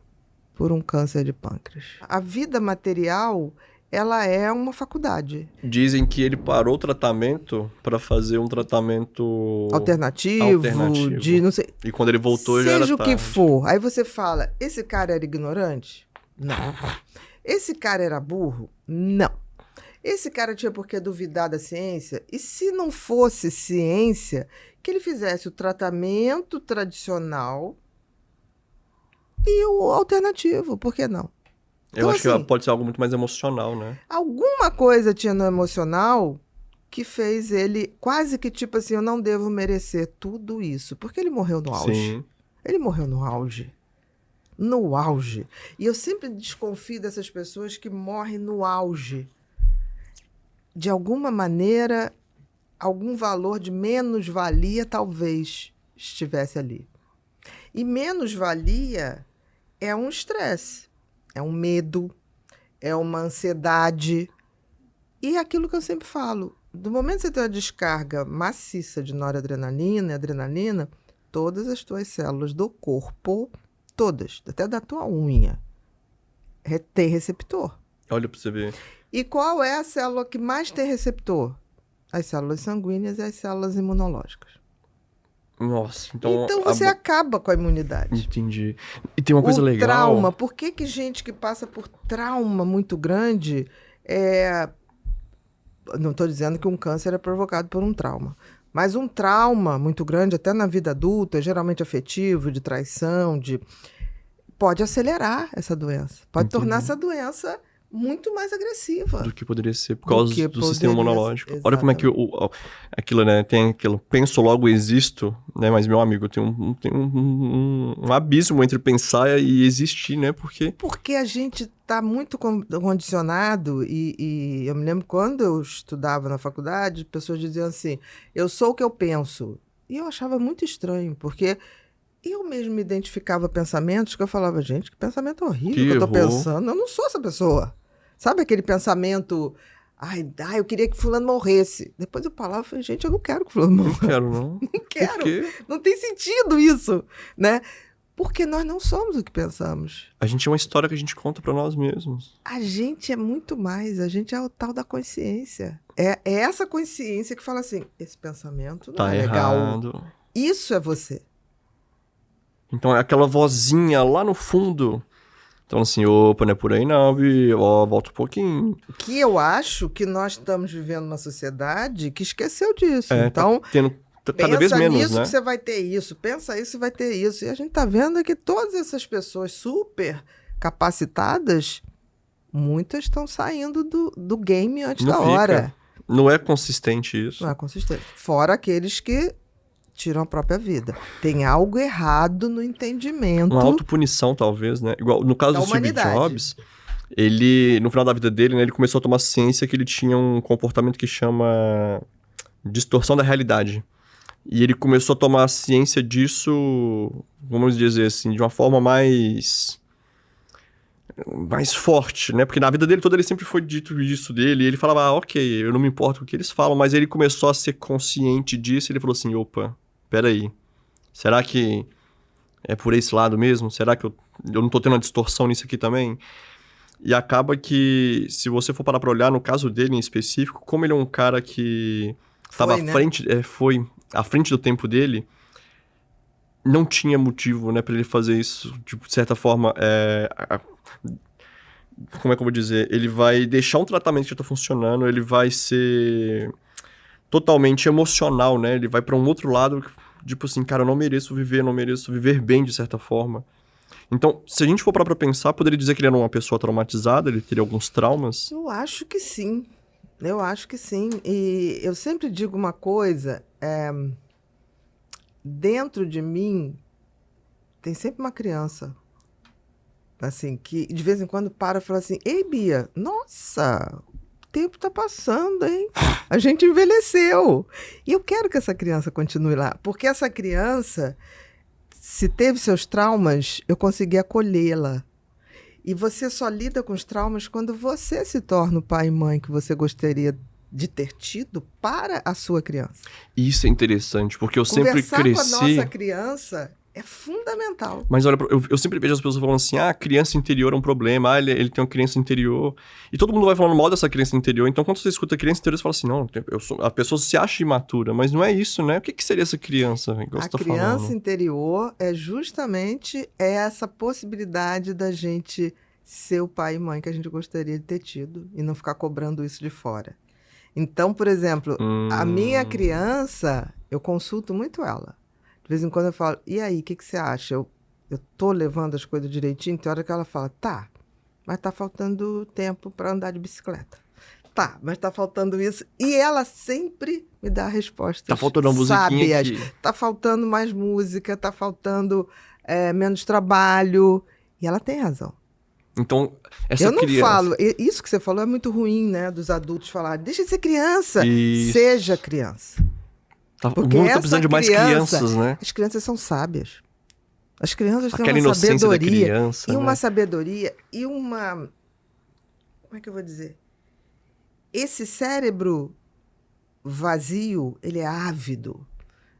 por um câncer de pâncreas. A vida material, ela é uma faculdade Dizem que ele parou o tratamento para fazer um tratamento alternativo, de não sei. E quando ele voltou já era Seja o que tarde. for. Aí você fala, esse cara era ignorante? Não. Esse cara era burro? Não. Esse cara tinha por que duvidar da ciência? E se não fosse ciência, que ele fizesse o tratamento tradicional e o alternativo, por que não? Eu Então, acho que assim, pode ser algo muito mais emocional, né? alguma coisa tinha no emocional que fez ele quase que tipo assim, eu não devo merecer tudo isso, porque ele morreu no auge. Sim. Ele morreu no auge. No auge. E eu sempre desconfio dessas pessoas que morrem no auge. De alguma maneira, algum valor de menos-valia talvez estivesse ali. E menos-valia é um estresse, é um medo, é uma ansiedade. E é aquilo que eu sempre falo, do momento que você tem uma descarga maciça de noradrenalina e adrenalina, todas as tuas células do corpo, todas, até da tua unha, tem receptor. Olha pra você ver. E qual é a célula que mais tem receptor? As células sanguíneas e as células imunológicas. Nossa, então... Então você acaba com a imunidade. Entendi. E tem uma coisa O legal... trauma, por que gente que passa por trauma muito grande não estou dizendo que um câncer é provocado por um trauma, mas um trauma muito grande, até na vida adulta, geralmente afetivo, de traição, pode acelerar essa doença. Pode Entendi. tornar essa doença muito mais agressiva. Do que poderia ser, por causa do sistema imunológico. Exatamente. Olha como é que aquilo, né? Tem aquilo, penso, logo existo, né? Mas, meu amigo, tem um abismo entre pensar e existir, né? Porque a gente está muito condicionado e eu me lembro quando eu estudava na faculdade, pessoas diziam assim, eu sou o que eu penso. E eu achava muito estranho, porque eu mesmo me identificava pensamentos que eu falava, gente, que pensamento horrível que eu tô pensando. Eu não sou essa pessoa. Sabe aquele pensamento, eu queria que fulano morresse. Depois eu falava, falei, gente, eu não quero que fulano morra. Não quero, não. Não quero. Por quê? Não tem sentido isso, né? Porque nós não somos o que pensamos. A gente é uma história que a gente conta pra nós mesmos. A gente é muito mais, a gente é o tal da consciência. É essa consciência que fala assim, esse pensamento não é legal. Errado. Isso é você. Então é aquela vozinha lá no fundo. Então assim, opa, não é por aí não, volta um pouquinho. Que eu acho que nós estamos vivendo uma sociedade que esqueceu disso. Então, tendo cada vez menos, nisso né? que você vai ter isso, pensa isso e vai ter isso. E a gente tá vendo que todas essas pessoas super capacitadas, muitas estão saindo do game antes da hora. Não é consistente isso. Não é consistente. Fora aqueles que tiram a própria vida. Tem algo errado no entendimento. Uma autopunição, talvez, né? Igual no caso da do Steve humanidade. Jobs, ele, no final da vida dele, né, ele começou a tomar ciência que ele tinha um comportamento que chama distorção da realidade. E ele começou a tomar ciência disso, vamos dizer assim, de uma forma mais forte, né? Porque na vida dele toda ele sempre foi dito isso dele, e ele falava, ok, eu não me importo com o que eles falam, mas ele começou a ser consciente disso, e ele falou assim, opa, peraí, será que é por esse lado mesmo? Será que eu não tô tendo uma distorção nisso aqui também? E acaba que, se você for parar pra olhar, no caso dele em específico, como ele é um cara que estava foi à frente do tempo dele, não tinha motivo, né, pra ele fazer isso, de certa forma, como é que eu vou dizer? Ele vai deixar um tratamento que já tá funcionando, ele vai ser totalmente emocional, né? Ele vai pra um outro lado, tipo assim, cara, eu não mereço viver bem de certa forma. Então, se a gente for parar pra pensar, poderia dizer que ele era uma pessoa traumatizada, ele teria alguns traumas? Eu acho que sim. Eu acho que sim. E eu sempre digo uma coisa, dentro de mim tem sempre uma criança assim, que de vez em quando para e fala assim, ei, Bia, nossa, o tempo tá passando, hein? A gente envelheceu. E eu quero que essa criança continue lá, porque essa criança, se teve seus traumas, eu consegui acolhê-la. E você só lida com os traumas quando você se torna o pai e mãe que você gostaria de ter tido para a sua criança. Isso é interessante, porque eu sempre Conversar cresci... com a nossa criança é fundamental. Mas olha, eu sempre vejo as pessoas falando assim, a criança interior é um problema, ele tem uma criança interior. E todo mundo vai falando mal dessa criança interior. Então, quando você escuta criança interior, você fala assim, não, a pessoa se acha imatura, mas não é isso, né? O que seria essa criança? Igual você tá criança falando. interior é justamente essa possibilidade da gente ser o pai e mãe que a gente gostaria de ter tido e não ficar cobrando isso de fora. Então, por exemplo, a minha criança, eu consulto muito ela. De vez em quando eu falo, e aí, o que você acha? Eu tô levando as coisas direitinho? Tem hora que ela fala, tá, mas tá faltando tempo para andar de bicicleta. Tá, mas tá faltando isso. E ela sempre me dá respostas Tá faltando uma musiquinha sábias. aqui. Tá faltando mais música, tá faltando menos trabalho. E ela tem razão. Então, essa Eu não criança... falo, isso que você falou é muito ruim, né? Dos adultos falarem, deixa de ser criança, Isso. seja criança. O Porque mundo tá essa precisando de mais criança- crianças, né? As crianças são sábias. As crianças têm Aquela uma inocência da sabedoria. criança, E né? uma sabedoria e uma... Como é que eu vou dizer? Esse cérebro vazio, ele é ávido.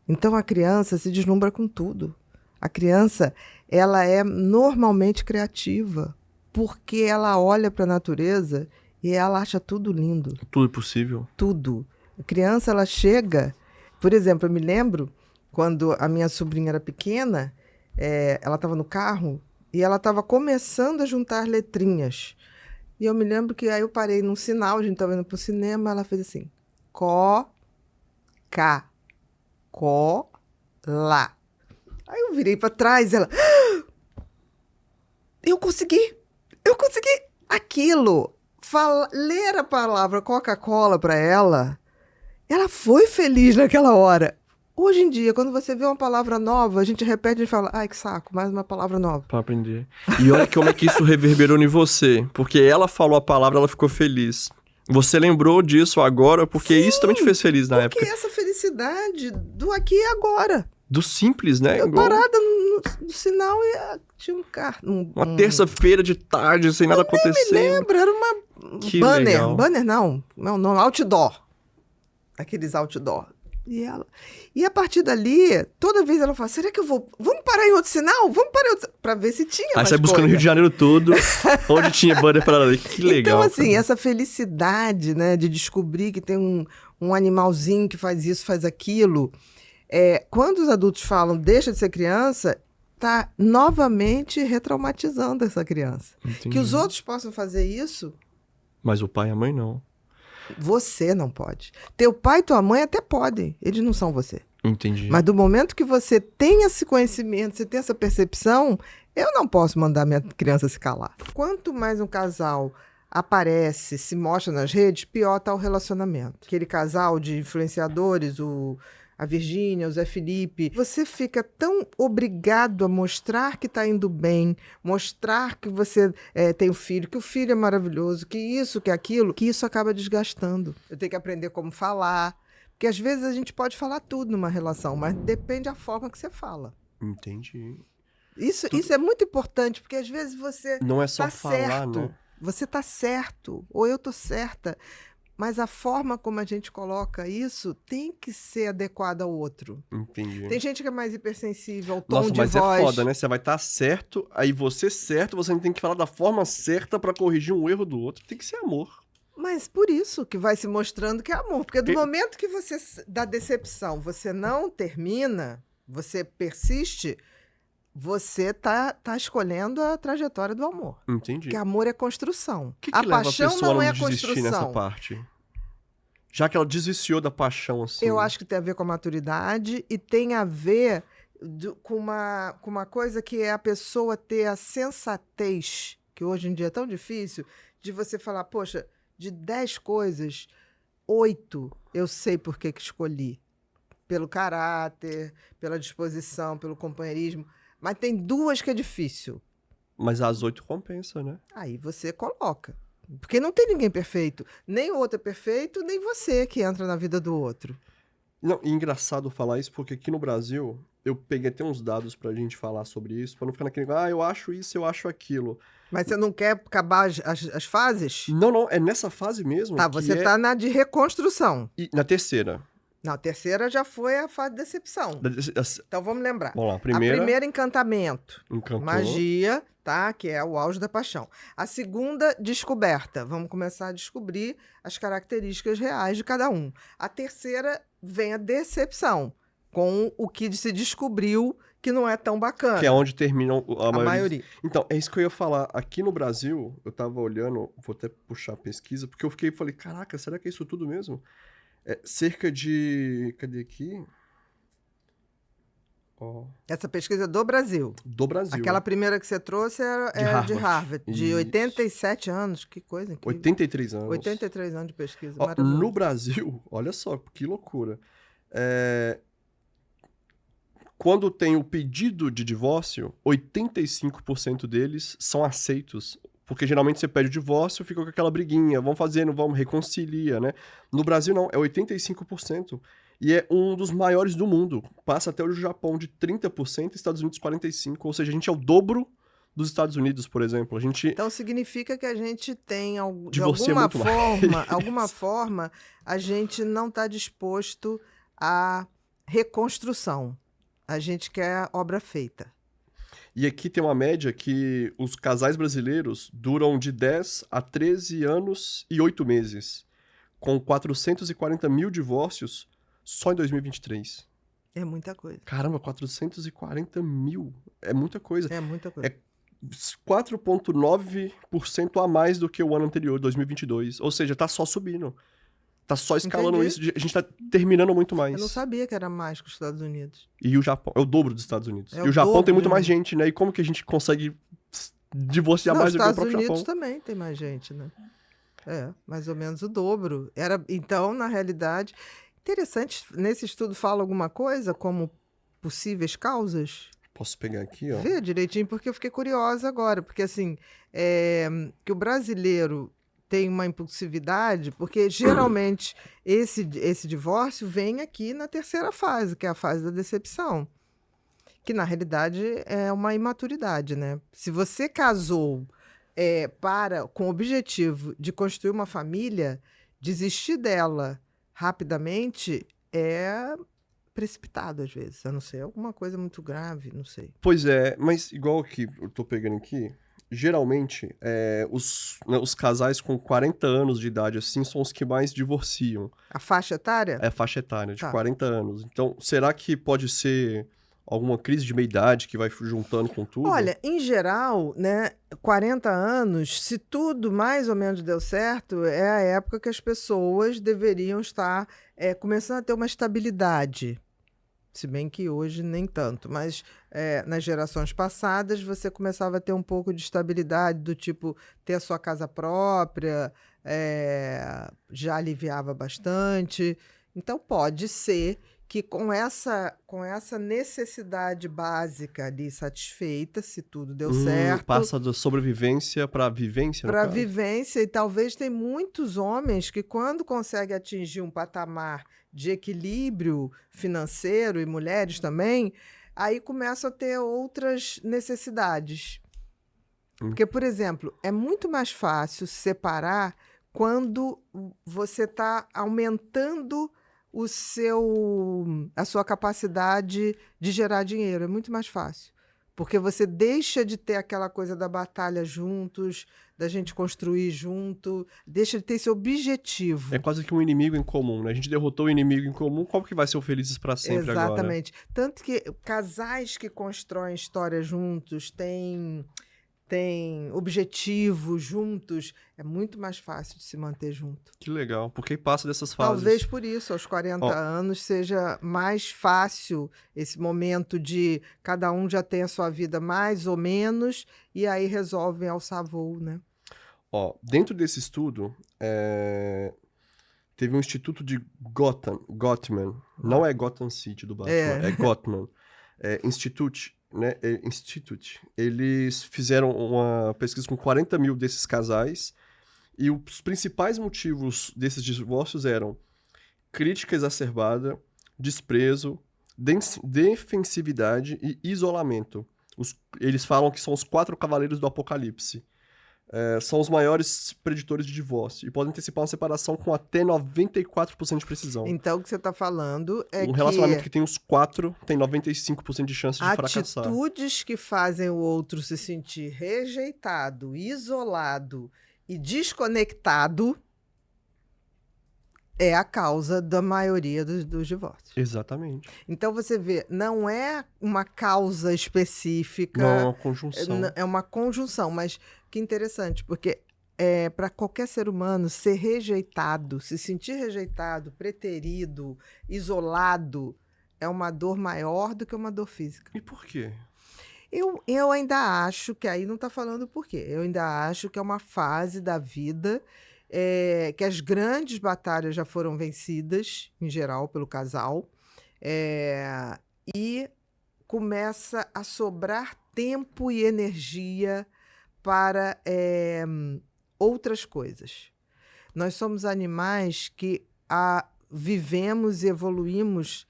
Então a criança se deslumbra com tudo. A criança, ela é normalmente criativa, porque ela olha para a natureza e ela acha tudo lindo. Tudo é possível. Tudo. A criança, ela chega... Por exemplo, eu me lembro, quando a minha sobrinha era pequena, ela estava no carro e ela estava começando a juntar letrinhas. E eu me lembro que aí eu parei num sinal, a gente estava indo para o cinema, ela fez assim, có, cá, có, lá. Aí eu virei para trás e ela... Eu consegui! Aquilo, ler a palavra Coca-Cola para ela foi feliz naquela hora. Hoje em dia, quando você vê uma palavra nova, a gente repete e fala, ai, que saco, mais uma palavra nova. Pra aprender. E olha como é que isso reverberou em você. Porque ela falou a palavra, ela ficou feliz. Você lembrou disso agora, porque isso também te fez feliz na Porque época. essa felicidade do aqui e agora. Do simples, né? Eu Igual parada no sinal e tinha um carro. uma terça-feira de tarde, sem nada acontecendo. Lembra, era uma Que banner. legal. Banner não é o nome, outdoor. Aqueles outdoor. E a partir dali, toda vez ela fala, será que eu vou... Vamos parar em outro sinal? Vamos parar em outro... Pra ver se tinha Aí mais sai buscando o coisa. Rio de Janeiro todo, onde tinha banner pra ela. Que legal. Então, assim, cara. essa felicidade, né, de descobrir que tem um animalzinho que faz isso, faz aquilo. Quando os adultos falam, deixa de ser criança, tá novamente retraumatizando essa criança. Entendi. Que os outros possam fazer isso, Mas o pai e a mãe não. você não pode. Teu pai e tua mãe até podem, eles não são você. Entendi. Mas do momento que você tem esse conhecimento, você tem essa percepção, eu não posso mandar minha criança se calar. Quanto mais um casal aparece, se mostra nas redes, pior está o relacionamento. Aquele casal de influenciadores, a Virgínia, o Zé Felipe, você fica tão obrigado a mostrar que está indo bem, mostrar que você tem um filho, que o filho é maravilhoso, que isso, que aquilo, que isso acaba desgastando. Eu tenho que aprender como falar, porque às vezes a gente pode falar tudo numa relação, mas depende da forma que você fala. Entendi. Isso é muito importante, porque às vezes você Não é só tá falar, certo, né? você tá certo, ou eu tô certa, mas a forma como a gente coloca isso tem que ser adequada ao outro. Entendi. Tem gente que é mais hipersensível ao tom Nossa, de mas voz. é foda, né? Você vai estar certo, aí você certo, você tem que falar da forma certa pra corrigir um erro do outro. Tem que ser amor. Mas por isso que vai se mostrando que é amor. Porque do momento que você, da decepção, você não termina, você persiste, você tá escolhendo a trajetória do amor. Entendi. Porque amor é construção. O que A leva a paixão pessoa não a é não desistir nessa construção. parte? Já que ela desviciou da paixão, assim. Eu acho que tem a ver com a maturidade e tem a ver com uma coisa que é a pessoa ter a sensatez, que hoje em dia é tão difícil, de você falar, poxa, de 10 coisas, 8 eu sei por que escolhi. Pelo caráter, pela disposição, pelo companheirismo. Mas tem 2 que é difícil. Mas às 8 compensa, né? Aí você coloca. Porque não tem ninguém perfeito. Nem o outro é perfeito, nem você que entra na vida do outro. Não, e engraçado falar isso, porque aqui no Brasil, eu peguei até uns dados pra gente falar sobre isso, pra não ficar naquele, eu acho isso, eu acho aquilo. Mas você não quer acabar as fases? Não, é nessa fase mesmo. Tá, que você tá na de reconstrução. E na terceira. Não, a terceira já foi a fase de decepção. Então vamos lembrar. Vamos lá, A primeira, encantamento. encantou. Magia, tá? Que é o auge da paixão. A segunda, descoberta. Vamos começar a descobrir as características reais de cada um. A terceira, vem a decepção, com o que se descobriu que não é tão bacana. Que é onde terminam a a maioria. Então, é isso que eu ia falar. Aqui no Brasil, eu tava olhando, vou até puxar a pesquisa, porque eu falei, caraca, será que é isso tudo mesmo? É cerca de... Cadê aqui? Ó, Essa pesquisa é do Brasil. do Brasil. Aquela primeira que você trouxe era de Harvard. De Isso. 87 anos. Que coisa incrível. 83 anos. 83 anos de pesquisa. Ó, Maravilhoso. no Brasil, olha só, que loucura. Quando tem o pedido de divórcio, 85% deles são aceitos. Porque geralmente você pede o divórcio, fica com aquela briguinha, vamos fazer, não vamos, reconcilia, né? No Brasil não, é 85%. E é um dos maiores do mundo. Passa até o Japão de 30%, Estados Unidos 45%. Ou seja, a gente é o dobro dos Estados Unidos, por exemplo. A gente... Então significa que a gente tem, de Divorcia alguma muito mais. forma, alguma forma, a gente não está disposto à reconstrução. A gente quer obra feita. E aqui tem uma média que os casais brasileiros duram de 10 a 13 anos e 8 meses, com 440 mil divórcios só em 2023. É muita coisa. Caramba, 440 mil. É muita coisa. É muita coisa. É 4,9% a mais do que o ano anterior, 2022. Ou seja, tá só subindo. Tá só escalando Entendi. isso. A gente tá terminando muito mais. Eu não sabia que era mais que os Estados Unidos. E o Japão é o dobro dos Estados Unidos. É E o o Japão dobro, tem muito né? mais gente, né? E como que a gente consegue divorciar Não, mais os do que o Estados próprio Unidos Japão? também tem mais gente, né? É, mais ou menos o dobro. Então, na realidade, interessante, nesse estudo fala alguma coisa como possíveis causas? Posso pegar aqui, ó. Vê direitinho, porque eu fiquei curiosa agora. Porque, assim, que o brasileiro tem uma impulsividade, porque geralmente esse divórcio vem aqui na terceira fase, que é a fase da decepção. Que, na realidade, é uma imaturidade, né? Se você casou com o objetivo de construir uma família, desistir dela rapidamente é precipitado, às vezes. A não ser alguma coisa muito grave, não sei. Pois é, mas igual aqui, eu tô pegando aqui, geralmente, os casais com 40 anos de idade, assim, são os que mais divorciam. A faixa etária? É a faixa etária, de Tá. 40 anos. Então, será que pode ser alguma crise de meia-idade que vai juntando com tudo? Olha, em geral, né, 40 anos, se tudo mais ou menos deu certo, é a época que as pessoas deveriam estar começando a ter uma estabilidade. Se bem que hoje nem tanto, mas nas gerações passadas você começava a ter um pouco de estabilidade, do tipo ter a sua casa própria, já aliviava bastante. Então pode ser que com essa necessidade básica ali satisfeita, se tudo deu certo, Passa da sobrevivência para vivência, no para caso? vivência, e talvez tem muitos homens que quando conseguem atingir um patamar de equilíbrio financeiro, e mulheres também, aí começam a ter outras necessidades. Porque, por exemplo, é muito mais fácil separar quando você está aumentando a sua capacidade de gerar dinheiro. É muito mais fácil. Porque você deixa de ter aquela coisa da batalha juntos, da gente construir junto, deixa de ter esse objetivo. É quase que um inimigo em comum, né? A gente derrotou o inimigo em comum, qual que vai ser o felizes para sempre agora? Exatamente. Tanto que casais que constroem história juntos têm objetivos juntos, é muito mais fácil de se manter junto. Que legal, porque passa dessas fases. Talvez por isso, aos 40 anos, seja mais fácil esse momento de cada um já tem a sua vida mais ou menos, e aí resolvem alçar voo, né? Dentro desse estudo, teve um instituto de Gottman, não é Gotham City do Batman, é Gottman Institute, né, Institute, eles fizeram uma pesquisa com 40 mil desses casais e os principais motivos desses divórcios eram crítica exacerbada, desprezo, defensividade e isolamento. Eles falam que são os 4 cavaleiros do apocalipse. São os maiores preditores de divórcio e podem antecipar uma separação com até 94% de precisão. Então, o que você está falando é Um relacionamento que tem os 4 tem 95% de chance de fracassar. atitudes que fazem o outro se sentir rejeitado, isolado e desconectado é a causa da maioria dos divórcios. Exatamente. Então, você vê, não é uma causa específica. Não, é uma conjunção. É uma conjunção, mas que interessante, porque para qualquer ser humano ser rejeitado, se sentir rejeitado, preterido, isolado, é uma dor maior do que uma dor física. E por quê? Eu ainda acho que aí não está falando por quê. Eu ainda acho que é uma fase da vida que as grandes batalhas já foram vencidas, em geral, pelo casal, e começa a sobrar tempo e energia para outras coisas. Nós somos animais que vivemos e evoluímos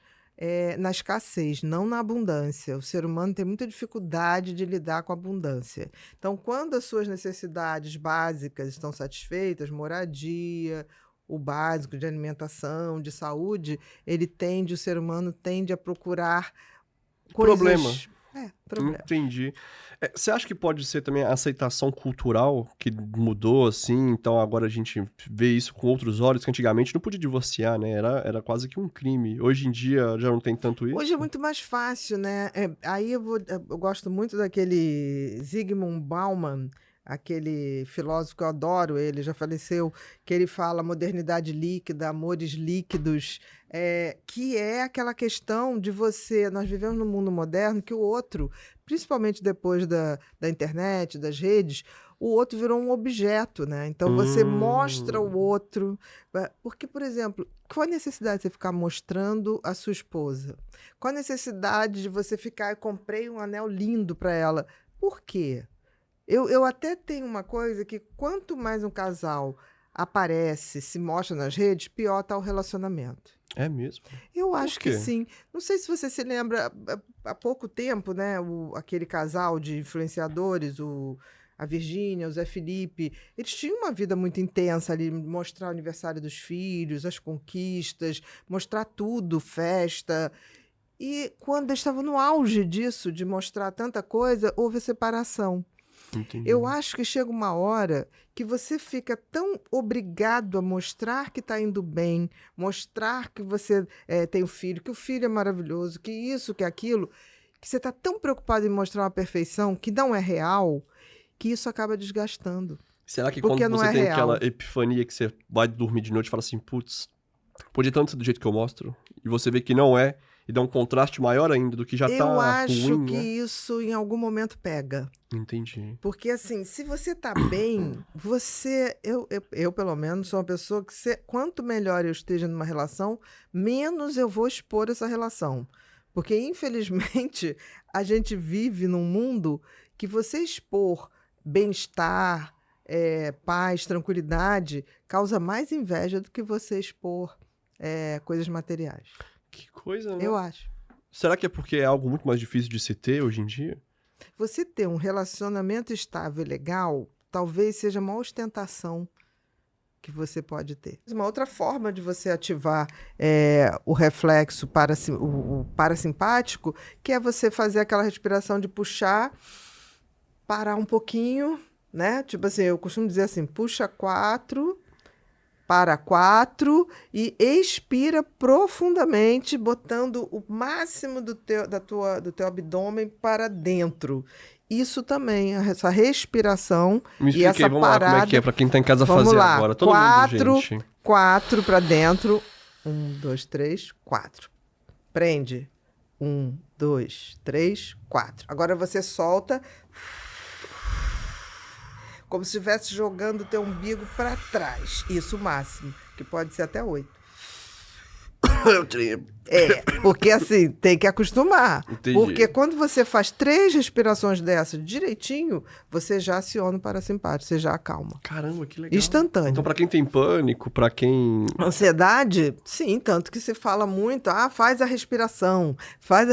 na escassez, não na abundância. O ser humano tem muita dificuldade de lidar com a abundância. Então, quando as suas necessidades básicas estão satisfeitas, moradia, o básico de alimentação, de saúde, o ser humano tende a procurar coisas... Problema. Problema. Entendi. Você acha que pode ser também a aceitação cultural que mudou, assim, então agora a gente vê isso com outros olhos, que antigamente não podia divorciar, né? Era quase que um crime. Hoje em dia já não tem tanto isso? Hoje é muito mais fácil, né? Aí eu gosto muito daquele Zygmunt Bauman, aquele filósofo que eu adoro, ele já faleceu, que ele fala modernidade líquida, amores líquidos, que é aquela questão de nós vivemos num mundo moderno que o outro, principalmente depois da internet, das redes, o outro virou um objeto, né? Então você mostra o outro, porque, por exemplo, qual a necessidade de você ficar mostrando a sua esposa? Qual a necessidade de você ficar, eu comprei um anel lindo para ela? Por quê? Eu até tenho uma coisa que quanto mais um casal aparece, se mostra nas redes, pior está o relacionamento. É mesmo? Eu acho que quê? sim. Não sei se você se lembra, há pouco tempo, né, aquele casal de influenciadores, a Virgínia, o Zé Felipe, eles tinham uma vida muito intensa ali, mostrar o aniversário dos filhos, as conquistas, mostrar tudo, festa. E quando eles estavam no auge disso, de mostrar tanta coisa, houve separação. Entendi. Eu acho que chega uma hora que você fica tão obrigado a mostrar que está indo bem, mostrar que você tem um filho, que o filho é maravilhoso, que isso, que aquilo, que você está tão preocupado em mostrar uma perfeição que não é real, que isso acaba desgastando. Será que Porque quando não você é tem real. aquela epifania que você vai dormir de noite e fala assim, putz, podia tanto ser do jeito que eu mostro, e você vê que não é, e dá um contraste maior ainda do que já tá Eu acho ruim, que né? isso em algum momento pega. Entendi. Porque, assim, se você tá bem, eu pelo menos, sou uma pessoa que, quanto melhor eu esteja numa relação, menos eu vou expor essa relação. Porque, infelizmente, a gente vive num mundo que você expor bem-estar, paz, tranquilidade, causa mais inveja do que você expor coisas materiais. Que coisa, né? Eu acho. Será que é porque é algo muito mais difícil de se ter hoje em dia? Você ter um relacionamento estável e legal, talvez seja uma ostentação que você pode ter. Uma outra forma de você ativar o reflexo o parasimpático, que é você fazer aquela respiração de puxar, parar um pouquinho, né? Tipo assim, eu costumo dizer assim, puxa 4... para 4 e expira profundamente, botando o máximo do teu abdômen para dentro. Isso também, essa respiração Me e expliquei, essa vamos lá, parada. como é que é pra quem tá em casa Vamos fazer lá. agora. Todo mundo, gente. 4 para dentro. 1, 2, 3, 4. Prende. 1, 2, 3, 4. Agora você solta. Como se estivesse jogando o teu umbigo para trás. Isso o máximo, que pode ser até 8. Eu treino. Porque assim, tem que acostumar. Entendi. Porque quando você faz 3 respirações dessas direitinho, você já aciona o parasimpático, você já acalma. Caramba, que legal. Instantâneo. Então, pra quem tem pânico, pra quem... Ansiedade, sim, tanto que se fala muito, faz a respiração, e faz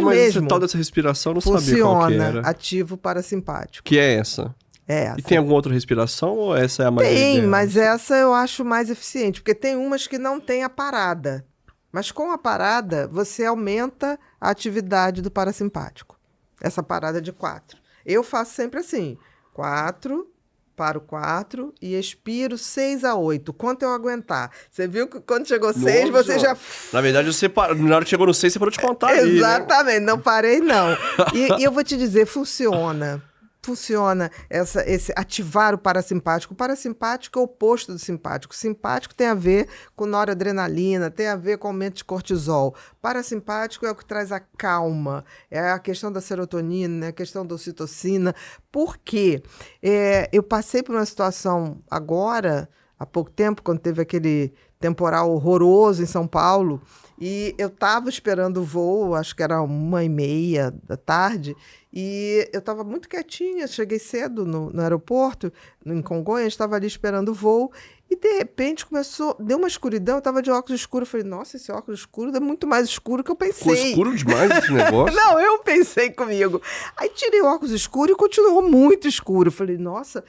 mas mesmo. esse tal dessa respiração, eu não sabia qual que Funciona, era. ativo parasimpático. Que é essa? É essa. E tem alguma outra respiração ou essa é a mais Tem, ideal? mas essa eu acho mais eficiente, porque tem umas que não tem a parada. Mas com a parada, você aumenta a atividade do parasimpático. Essa parada de 4. Eu faço sempre assim: 4, paro 4 e expiro 6 a 8. Quanto eu aguentar. Você viu que quando chegou 6, Nossa. você já... Na verdade, você na hora que chegou no 6, você parou de contar ali, né? Exatamente, não parei não. E eu vou te dizer, funciona esse ativar o parasimpático. O parasimpático é o oposto do simpático. O simpático tem a ver com noradrenalina, tem a ver com aumento de cortisol. Parasimpático é o que traz a calma, é a questão da serotonina, é a questão da ocitocina. Por quê? Eu passei por uma situação agora, há pouco tempo, quando teve aquele temporal horroroso em São Paulo, e eu estava esperando o voo, acho que era 1h30 da tarde, e eu estava muito quietinha, cheguei cedo no aeroporto, em Congonhas, estava ali esperando o voo, e de repente deu uma escuridão, eu estava de óculos escuros, eu falei, nossa, esse óculos escuro é muito mais escuro que eu pensei. Ficou escuro demais esse negócio? Não, eu pensei comigo. Aí tirei o óculos escuro e continuou muito escuro. Eu falei, nossa...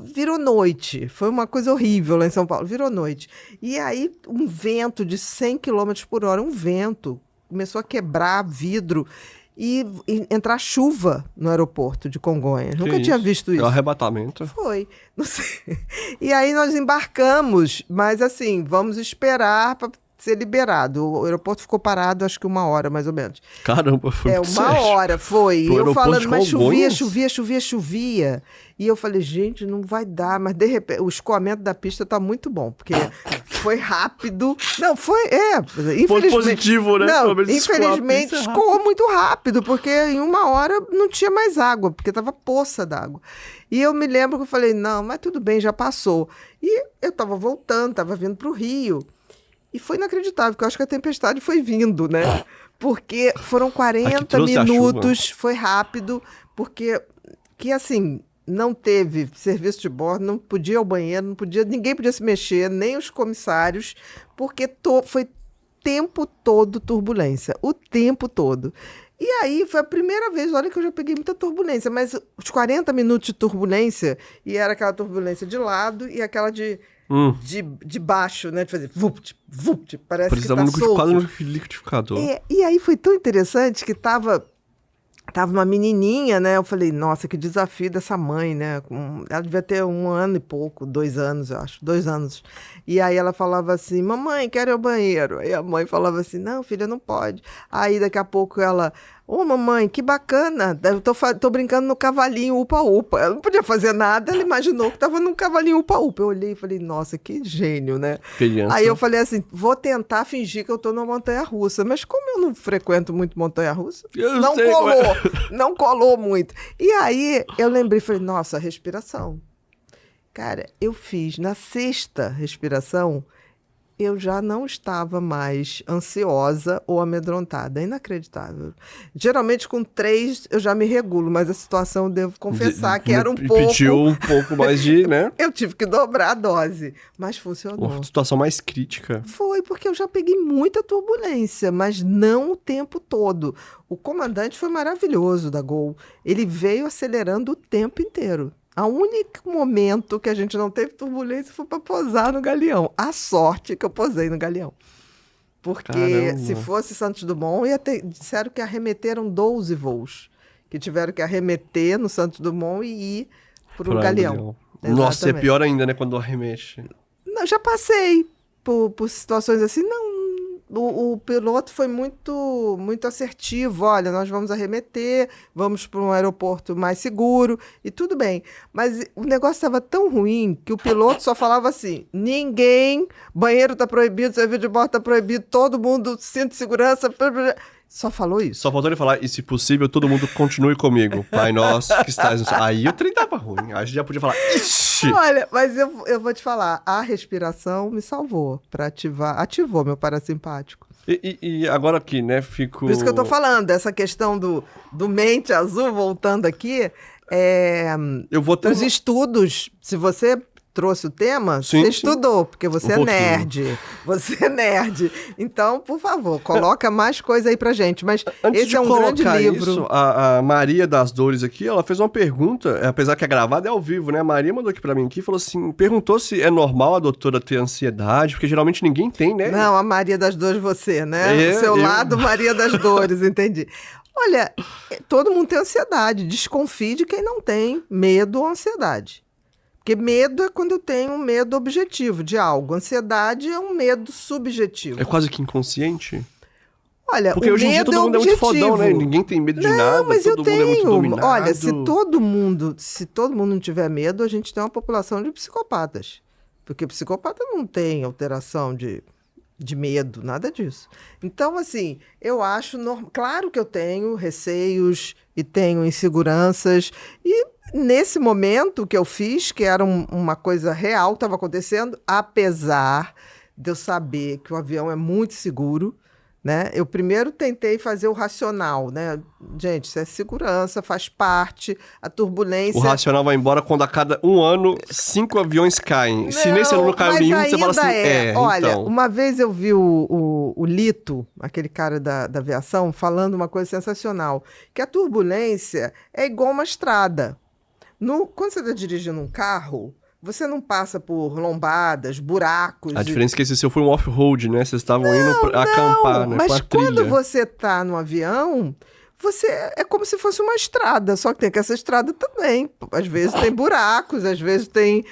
Virou noite, foi uma coisa horrível lá em São Paulo, virou noite. E aí um vento de 100 km por hora, um vento, começou a quebrar vidro e entrar chuva no aeroporto de Congonhas. Nunca tinha visto É isso. um arrebatamento. Foi, não sei. E aí nós embarcamos, mas assim, vamos esperar para ser liberado. O aeroporto ficou parado, acho que 1 hora, mais ou menos. Caramba, foi muito 1 sério. hora, foi. E Pro eu aeroporto falando, de mas Congonhas? chovia. E eu falei, gente, não vai dar. Mas de repente, o escoamento da pista tá muito bom, porque foi rápido. Não, Ponto positivo, né? Não, Pelo menos infelizmente escoar a pista escoou muito rápido, porque em 1 hora não tinha mais água, porque tava poça d'água. E eu me lembro que eu falei, não, mas tudo bem, já passou. E eu tava voltando, tava vindo pro Rio. E foi inacreditável, porque eu acho que a tempestade foi vindo, né? Porque foram 40 minutos, foi rápido, porque assim, não teve serviço de bordo, não podia ir ao banheiro, ninguém podia se mexer, nem os comissários, porque foi o tempo todo turbulência, o tempo todo. E aí foi a primeira vez, olha que eu já peguei muita turbulência, mas os 40 minutos de turbulência, e era aquela turbulência de lado e aquela de baixo, né? De fazer vupt, vupt, parece Precisava que tá solto. quase no liquidificador. E aí foi tão interessante que tava uma menininha, né? Eu falei, nossa, que desafio dessa mãe, né? Ela devia ter 1 ano e pouco, 2 anos, eu acho, 2 anos. E aí ela falava assim, mamãe, quero ir ao banheiro. Aí a mãe falava assim, não, filha, não pode. Aí daqui a pouco ela, ô mamãe, que bacana, eu tô brincando no cavalinho upa-upa. Ela não podia fazer nada, ela imaginou que tava num cavalinho upa-upa. Eu olhei e falei, nossa, que gênio, né? Criança. Aí eu falei assim, vou tentar fingir que eu tô numa montanha-russa. Mas como eu não frequento muito montanha-russa, não colou muito. E aí eu lembrei, falei, nossa, respiração. Cara, eu fiz na 6ª respiração, eu já não estava mais ansiosa ou amedrontada. É inacreditável. Geralmente com 3 eu já me regulo, mas a situação eu devo confessar que era um pouco... Pediu um pouco mais de, né? Eu tive que dobrar a dose, mas funcionou. Uma situação mais crítica. Foi, porque eu já peguei muita turbulência, mas não o tempo todo. O comandante foi maravilhoso da Gol. Ele veio acelerando o tempo inteiro. O único momento que a gente não teve turbulência foi para posar no Galeão. A sorte que eu posei no Galeão. Porque Caramba. se fosse Santos Dumont, disseram que arremeteram 12 voos. Que tiveram que arremeter no Santos Dumont e ir para o Galeão. Nossa, é Exatamente. pior ainda, né? Quando arremexe. Não, já passei por situações assim. Não, o piloto foi muito, muito assertivo. Olha, nós vamos arremeter, vamos para um aeroporto mais seguro e tudo bem. Mas o negócio estava tão ruim que o piloto só falava assim, banheiro está proibido, serviço de bordo está proibido, todo mundo, cinto de segurança... Só falou isso. Só faltou ele falar, e se possível, todo mundo continue comigo. Pai nosso, que estás... Aí o trem tava ruim. Aí a gente já podia falar, ixi! Oxi! Olha, mas eu vou te falar, a respiração me salvou ativou meu parasimpático. E agora aqui, né, fico... Por isso que eu tô falando, essa questão do mente azul, voltando aqui, Eu vou ter os estudos, se você trouxe o tema, Sim, você sim. estudou, porque você é pouquinho. nerd. Você é nerd. Então, por favor, coloca mais coisa aí pra gente. Mas Antes esse de é um grande colocar livro. isso, a Maria das Dores aqui, ela fez uma pergunta, apesar que é gravada, é ao vivo, né? A Maria mandou aqui pra mim aqui, falou assim, perguntou se é normal a doutora ter ansiedade, porque geralmente ninguém tem, né? Não, a Maria das Dores você, né? O seu lado, Maria das Dores, entendi. Olha, todo mundo tem ansiedade. Desconfie de quem não tem medo ou ansiedade. Porque medo é quando eu tenho um medo objetivo de algo. Ansiedade é um medo subjetivo. É quase que inconsciente. Olha, Porque o hoje em dia medo todo mundo é muito fodão, né? objetivo. Ninguém tem medo de Não, nada, mas todo eu mundo é muito tenho. dominado. Olha, se todo mundo não tiver medo, a gente tem uma população de psicopatas. Porque psicopata não tem alteração de medo, nada disso. Então, assim, eu acho... Claro que eu tenho receios e tenho inseguranças. E nesse momento que eu fiz, que era uma coisa real, estava acontecendo, apesar de eu saber que o avião é muito seguro, né? Eu primeiro tentei fazer o racional, né? Gente, isso é segurança, faz parte, a turbulência... O racional vai embora quando a cada 1 ano 5 aviões caem. Se nesse ano não caiu nenhum, você fala assim, Olha, então... uma vez eu vi o Lito, aquele cara da aviação, falando uma coisa sensacional, que a turbulência é igual uma estrada. Quando você está dirigindo um carro, você não passa por lombadas, buracos. A diferença é que esse seu foi um off-road, né? Vocês estavam indo acampar, né? Mas Com a quando trilha. você está no avião, é como se fosse uma estrada, só que tem que essa estrada também. Às vezes tem buracos, às vezes tem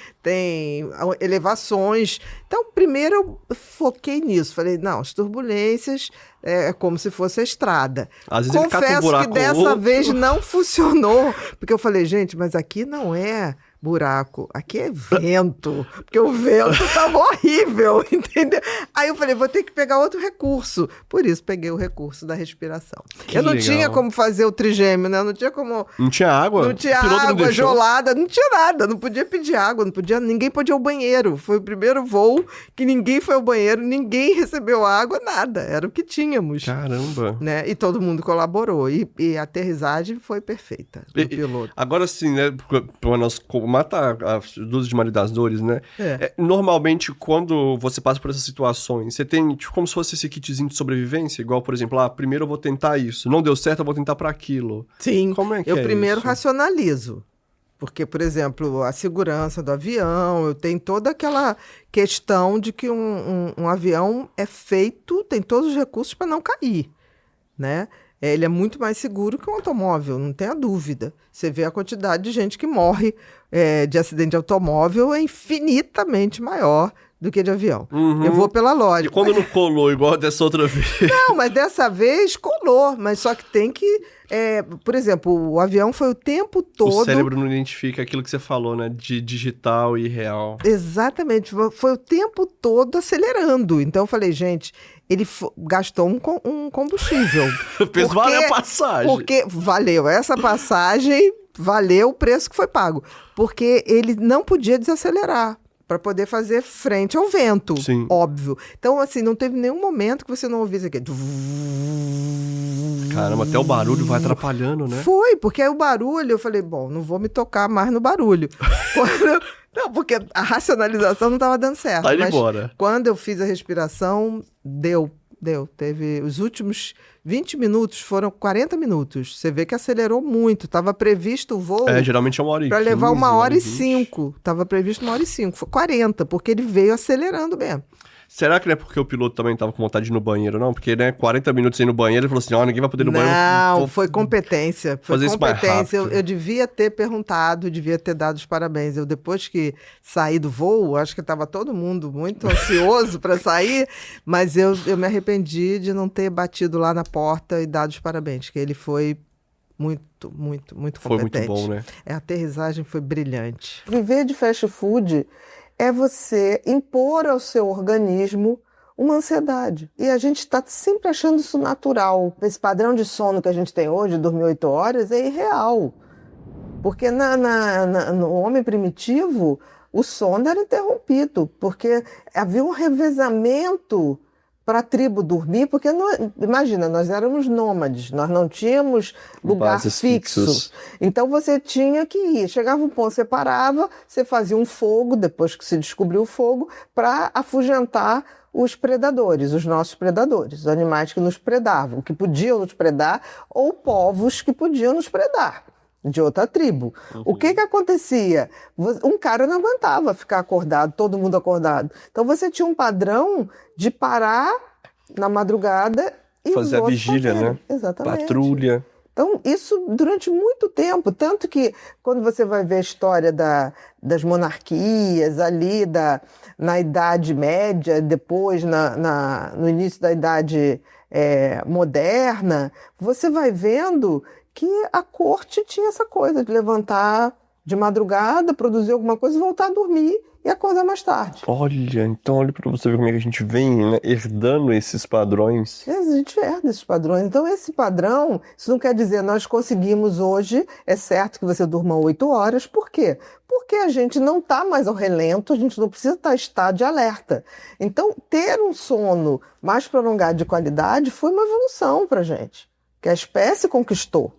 elevações. Então, primeiro eu foquei nisso. Falei, não, as turbulências é como se fosse a estrada. Às vezes ele cata um Confesso buraco que dessa outro. vez não funcionou, porque eu falei, gente, mas aqui não é buraco, aqui é vento, porque o vento estava horrível, entendeu? Aí eu falei, vou ter que pegar outro recurso. Por isso, peguei o recurso da respiração. Que eu não legal. tinha como fazer o trigêmeo, né? Não tinha como... Não tinha água? Não tinha O piloto não água deixou? gelada, não tinha nada, não podia pedir água, ninguém podia ir ao banheiro. Foi o primeiro voo que ninguém foi ao banheiro, ninguém recebeu água, nada. Era o que tínhamos. Caramba. Né? E todo mundo colaborou. E a aterrissagem foi perfeita do piloto. Agora sim, né? Para nós matar as dúvidas de Maria das Dores, né? Normalmente, quando você passa por essas situações, você tem tipo, como se fosse esse kitzinho de sobrevivência, igual, por exemplo, primeiro eu vou tentar isso, não deu certo, eu vou tentar para aquilo. Sim, Como é que eu é primeiro isso? racionalizo. Porque, por exemplo, a segurança do avião, eu tenho toda aquela questão de que um avião é feito, tem todos os recursos para não cair, né? Ele é muito mais seguro que um automóvel, não tenha dúvida. Você vê a quantidade de gente que morre de acidente de automóvel é infinitamente maior do que de avião. Eu vou pela E lógica. quando não colou igual dessa outra vez? Não, mas dessa vez colou. Mas só que tem que... por exemplo, o avião foi o tempo todo... O cérebro não identifica aquilo que você falou, né? De digital e real. Exatamente. Foi o tempo todo acelerando. Então eu falei, gente, ele gastou um combustível. Fez valer a passagem. Porque valeu. Essa passagem valeu o preço que foi pago. Porque ele não podia desacelerar para poder fazer frente ao vento. Sim. Óbvio. Então, assim, não teve nenhum momento que você não ouvisse aqui. Caramba, até o barulho vai atrapalhando, né? Foi, porque aí o barulho, eu falei, bom, não vou me tocar mais no barulho. Não, porque a racionalização não estava dando certo. Tá indo mas embora. quando eu fiz a respiração, deu. Teve os últimos 20 minutos, foram 40 minutos. Você vê que acelerou muito. Estava previsto o voo Geralmente é 1h15. para levar 1h05. 1h20. Estava previsto 1h05. Foi 40, porque ele veio acelerando mesmo. Será que não é porque o piloto também tava com vontade de ir no banheiro, não? Porque, né, 40 minutos aí no banheiro, ele falou assim, ninguém vai poder ir no banheiro. Não, foi competência. Foi fazer isso mais competência. rápido. Eu devia ter perguntado, devia ter dado os parabéns. Eu, depois que saí do voo, acho que estava todo mundo muito ansioso para sair, mas eu me arrependi de não ter batido lá na porta e dado os parabéns, que ele foi muito, muito, muito Foi competente. muito bom, né? A aterrissagem foi brilhante. Viver de fast food é você impor ao seu organismo uma ansiedade. E a gente está sempre achando isso natural. Esse padrão de sono que a gente tem hoje, dormir 8 horas, é irreal. Porque no homem primitivo, o sono era interrompido, porque havia um revezamento para a tribo dormir, porque, imagina, nós éramos nômades, nós não tínhamos lugar Bases fixo. fixos. Então você tinha que ir. Chegava um ponto, você parava, você fazia um fogo, depois que se descobriu o fogo, para afugentar os predadores, os nossos predadores, os animais que nos predavam, que podiam nos predar, ou povos que podiam nos predar, de outra tribo. O que acontecia? Um cara não aguentava ficar acordado, todo mundo acordado. Então você tinha um padrão de parar na madrugada e os Fazer a outros vigília, fazerem. né? Exatamente. Patrulha. Então, isso durante muito tempo, tanto que quando você vai ver a história das monarquias ali, na Idade Média, depois no início da Idade Moderna, você vai vendo que a corte tinha essa coisa de levantar de madrugada, produzir alguma coisa, voltar a dormir e acordar mais tarde. Olha, então olha pra você ver como é que a gente vem, né, herdando esses padrões. A gente herda esses padrões. Então, esse padrão, isso não quer dizer nós conseguimos hoje, é certo que você durma 8 horas. Por quê? Porque a gente não está mais ao relento, a gente não precisa estar em estado de alerta. Então, ter um sono mais prolongado de qualidade foi uma evolução para a gente, que a espécie conquistou.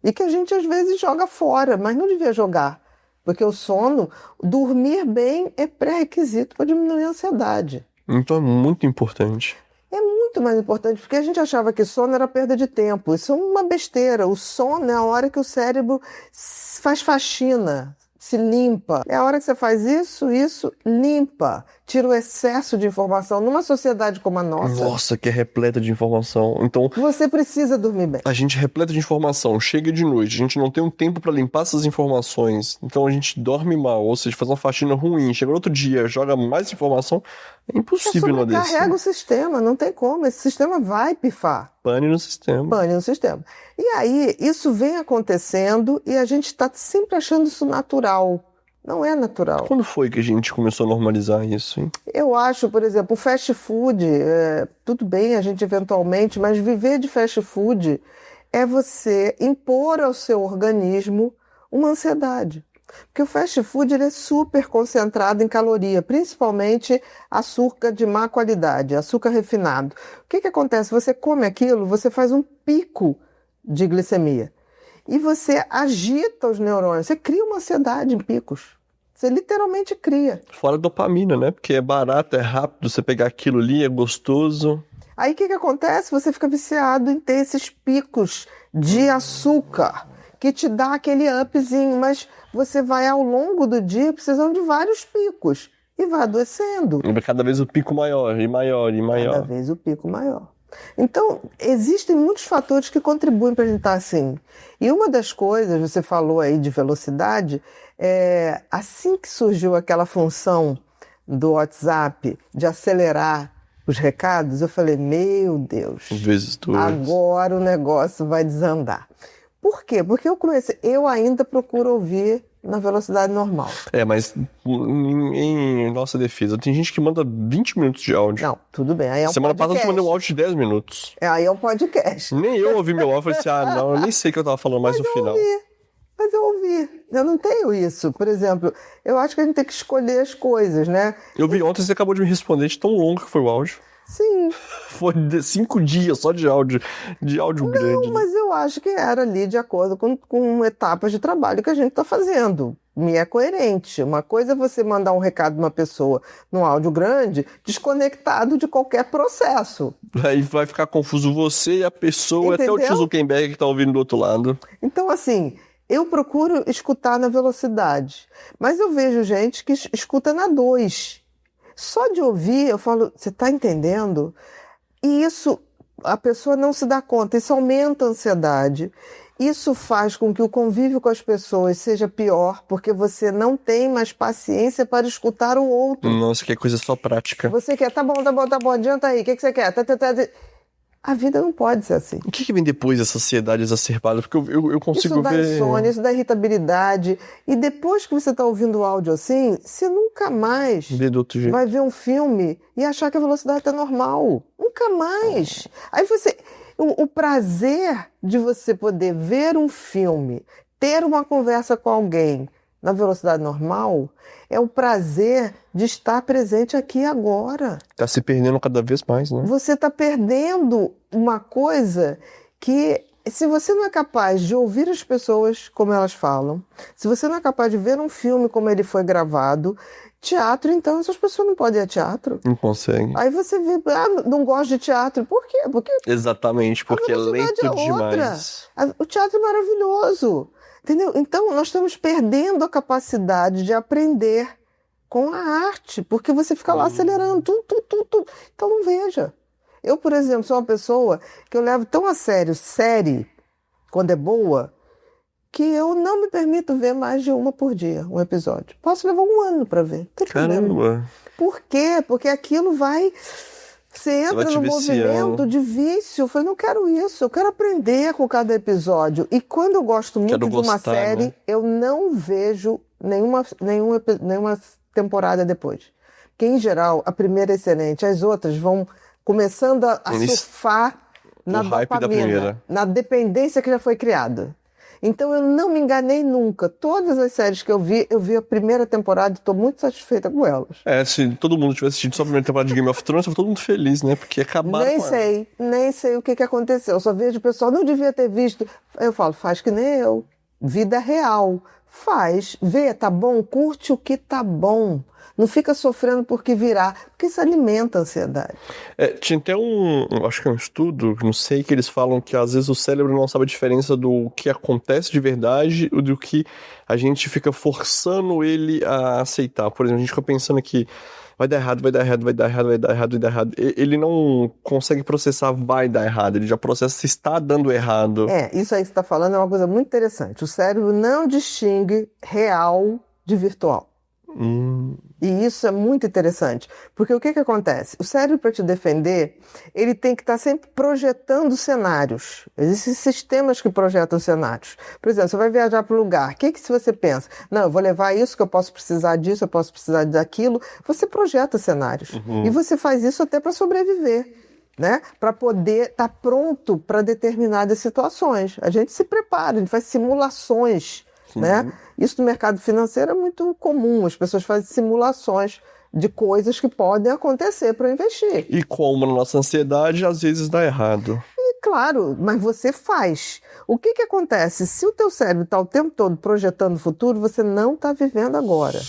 E que a gente, às vezes, joga fora, mas não devia jogar. Porque o sono, dormir bem é pré-requisito para diminuir a ansiedade. Então é muito importante. É muito mais importante, porque a gente achava que sono era perda de tempo. Isso é uma besteira. O sono é a hora que o cérebro faz faxina, se limpa. É a hora que você faz isso, limpa. Tira o excesso de informação. Numa sociedade como a Nossa, que é repleta de informação. Então, você precisa dormir bem. a gente é repleta de informação, chega de noite, a gente não tem um tempo pra limpar essas informações, então a gente dorme mal, ou seja, faz uma faxina ruim, chega no outro dia, joga mais informação, é impossível não desse. Sobrecarrega o sistema, não tem como. Esse sistema vai pifar. Pane no sistema. Pane no sistema. E aí, isso vem acontecendo e a gente está sempre achando isso natural. Não é natural. Quando foi que a gente começou a normalizar isso, hein? Eu acho, por exemplo, o fast food, tudo bem a gente eventualmente, mas viver de fast food é você impor ao seu organismo uma ansiedade. Porque o fast food ele é super concentrado em caloria, principalmente açúcar de má qualidade, açúcar refinado. O que acontece? Você come aquilo, você faz um pico de glicemia. E você agita os neurônios, você cria uma ansiedade em picos. Você literalmente cria. Fora dopamina, né? Porque é barato, é rápido, você pegar aquilo ali, é gostoso. Aí o que acontece? Você fica viciado em ter esses picos de açúcar, que te dá aquele upzinho, mas você vai ao longo do dia precisando de vários picos e vai adoecendo. E cada vez o pico maior, e maior, e maior. Cada vez o pico maior. Então, existem muitos fatores que contribuem para a gente estar assim. E uma das coisas, você falou aí de velocidade, assim que surgiu aquela função do WhatsApp de acelerar os recados, eu falei, meu Deus, Vezes duas. agora o negócio vai desandar. Por quê? Porque eu ainda procuro ouvir na velocidade normal. Mas em nossa defesa, tem gente que manda 20 minutos de áudio. Não, tudo bem, aí é um Semana passada eu podcast. mandei um áudio de 10 minutos. Aí é um podcast. Nem eu ouvi meu áudio, falei assim, não, eu nem sei o que eu tava falando mais no final. Mas eu ouvi. Eu não tenho isso. Por exemplo, eu acho que a gente tem que escolher as coisas, né? Eu vi ontem, você acabou de me responder de tão longo que foi o áudio. Sim. Foi 5 dias só de áudio grande. Não, mas eu acho que era ali de acordo com etapas de trabalho que a gente está fazendo. Me é coerente. Uma coisa é você mandar um recado de uma pessoa num áudio grande, desconectado de qualquer processo. Aí vai ficar confuso você e a pessoa, Entendeu? até o tio Zuckerberg que tá ouvindo do outro lado. Então, assim, eu procuro escutar na velocidade. Mas eu vejo gente que escuta na 2. Só de ouvir, eu falo, você está entendendo? E isso, a pessoa não se dá conta, isso aumenta a ansiedade. Isso faz com que o convívio com as pessoas seja pior, porque você não tem mais paciência para escutar o outro. Nossa, que coisa só prática. Você quer, tá bom, adianta aí, o que você quer? A vida não pode ser assim. O que vem depois dessa ansiedade exacerbada? Porque eu consigo Isso dá ver... insônia, isso dá irritabilidade. E depois que você está ouvindo o áudio assim, você nunca mais Ver do outro jeito. vai ver um filme e achar que a velocidade está normal. Nunca mais. Aí você... O prazer de você poder ver um filme, ter uma conversa com alguém na velocidade normal, é o prazer de estar presente aqui e agora. Tá se perdendo cada vez mais, né? Você está perdendo uma coisa que, se você não é capaz de ouvir as pessoas como elas falam, se você não é capaz de ver um filme como ele foi gravado, teatro, então, essas pessoas não podem ir a teatro. Não consegue. Aí você vê, não gosto de teatro. Por quê? Porque Exatamente, porque é lento demais. o teatro é maravilhoso. Entendeu? Então, nós estamos perdendo a capacidade de aprender com a arte, porque você fica lá acelerando tudo. Então, não veja. Eu, por exemplo, sou uma pessoa que eu levo tão a sério série, quando é boa, que eu não me permito ver mais de uma por dia, um episódio. Posso levar um ano para ver. Não tem problema. Caramba. Por quê? Porque aquilo vai... Você entra no movimento de vício. Eu falei, não quero isso. Eu quero aprender com cada episódio. E quando eu gosto muito de uma série, né? Eu não vejo nenhuma temporada depois. Porque, em geral, a primeira é excelente. As outras vão começando a surfar na dopamina, na dependência que já foi criada. Então, eu não me enganei nunca. Todas as séries que eu vi a primeira temporada e estou muito satisfeita com elas. Se todo mundo tivesse assistido só a primeira temporada de Game of Thrones, estava todo mundo feliz, né? Porque acabaram Nem sei o que aconteceu. Eu só vejo o pessoal, não devia ter visto. Eu falo, faz que nem eu. Vida real. Faz, vê, tá bom, curte o que tá bom. Não fica sofrendo por que virá, porque isso alimenta a ansiedade. Tinha até acho que é um estudo, não sei, que eles falam que às vezes o cérebro não sabe a diferença do que acontece de verdade e do que a gente fica forçando ele a aceitar. Por exemplo, a gente fica pensando que vai dar errado. Ele não consegue processar vai dar errado, ele já processa se está dando errado. Isso aí que você está falando é uma coisa muito interessante. O cérebro não distingue real de virtual. E isso é muito interessante, porque o que acontece? O cérebro, para te defender, ele tem que estar sempre projetando cenários. Existem sistemas que projetam cenários. Por exemplo, você vai viajar para um lugar, o que se você pensa? Não, eu vou levar isso, que eu posso precisar disso, eu posso precisar daquilo. Você projeta cenários. E você faz isso até para sobreviver, né? Para poder estar pronto para determinadas situações. A gente se prepara, a gente faz simulações. Né? Isso no mercado financeiro é muito comum, as pessoas fazem simulações de coisas que podem acontecer para investir. E como na nossa ansiedade, às vezes dá errado. E claro, mas você faz. O que acontece? Se o teu cérebro está o tempo todo projetando o futuro, você não está vivendo agora.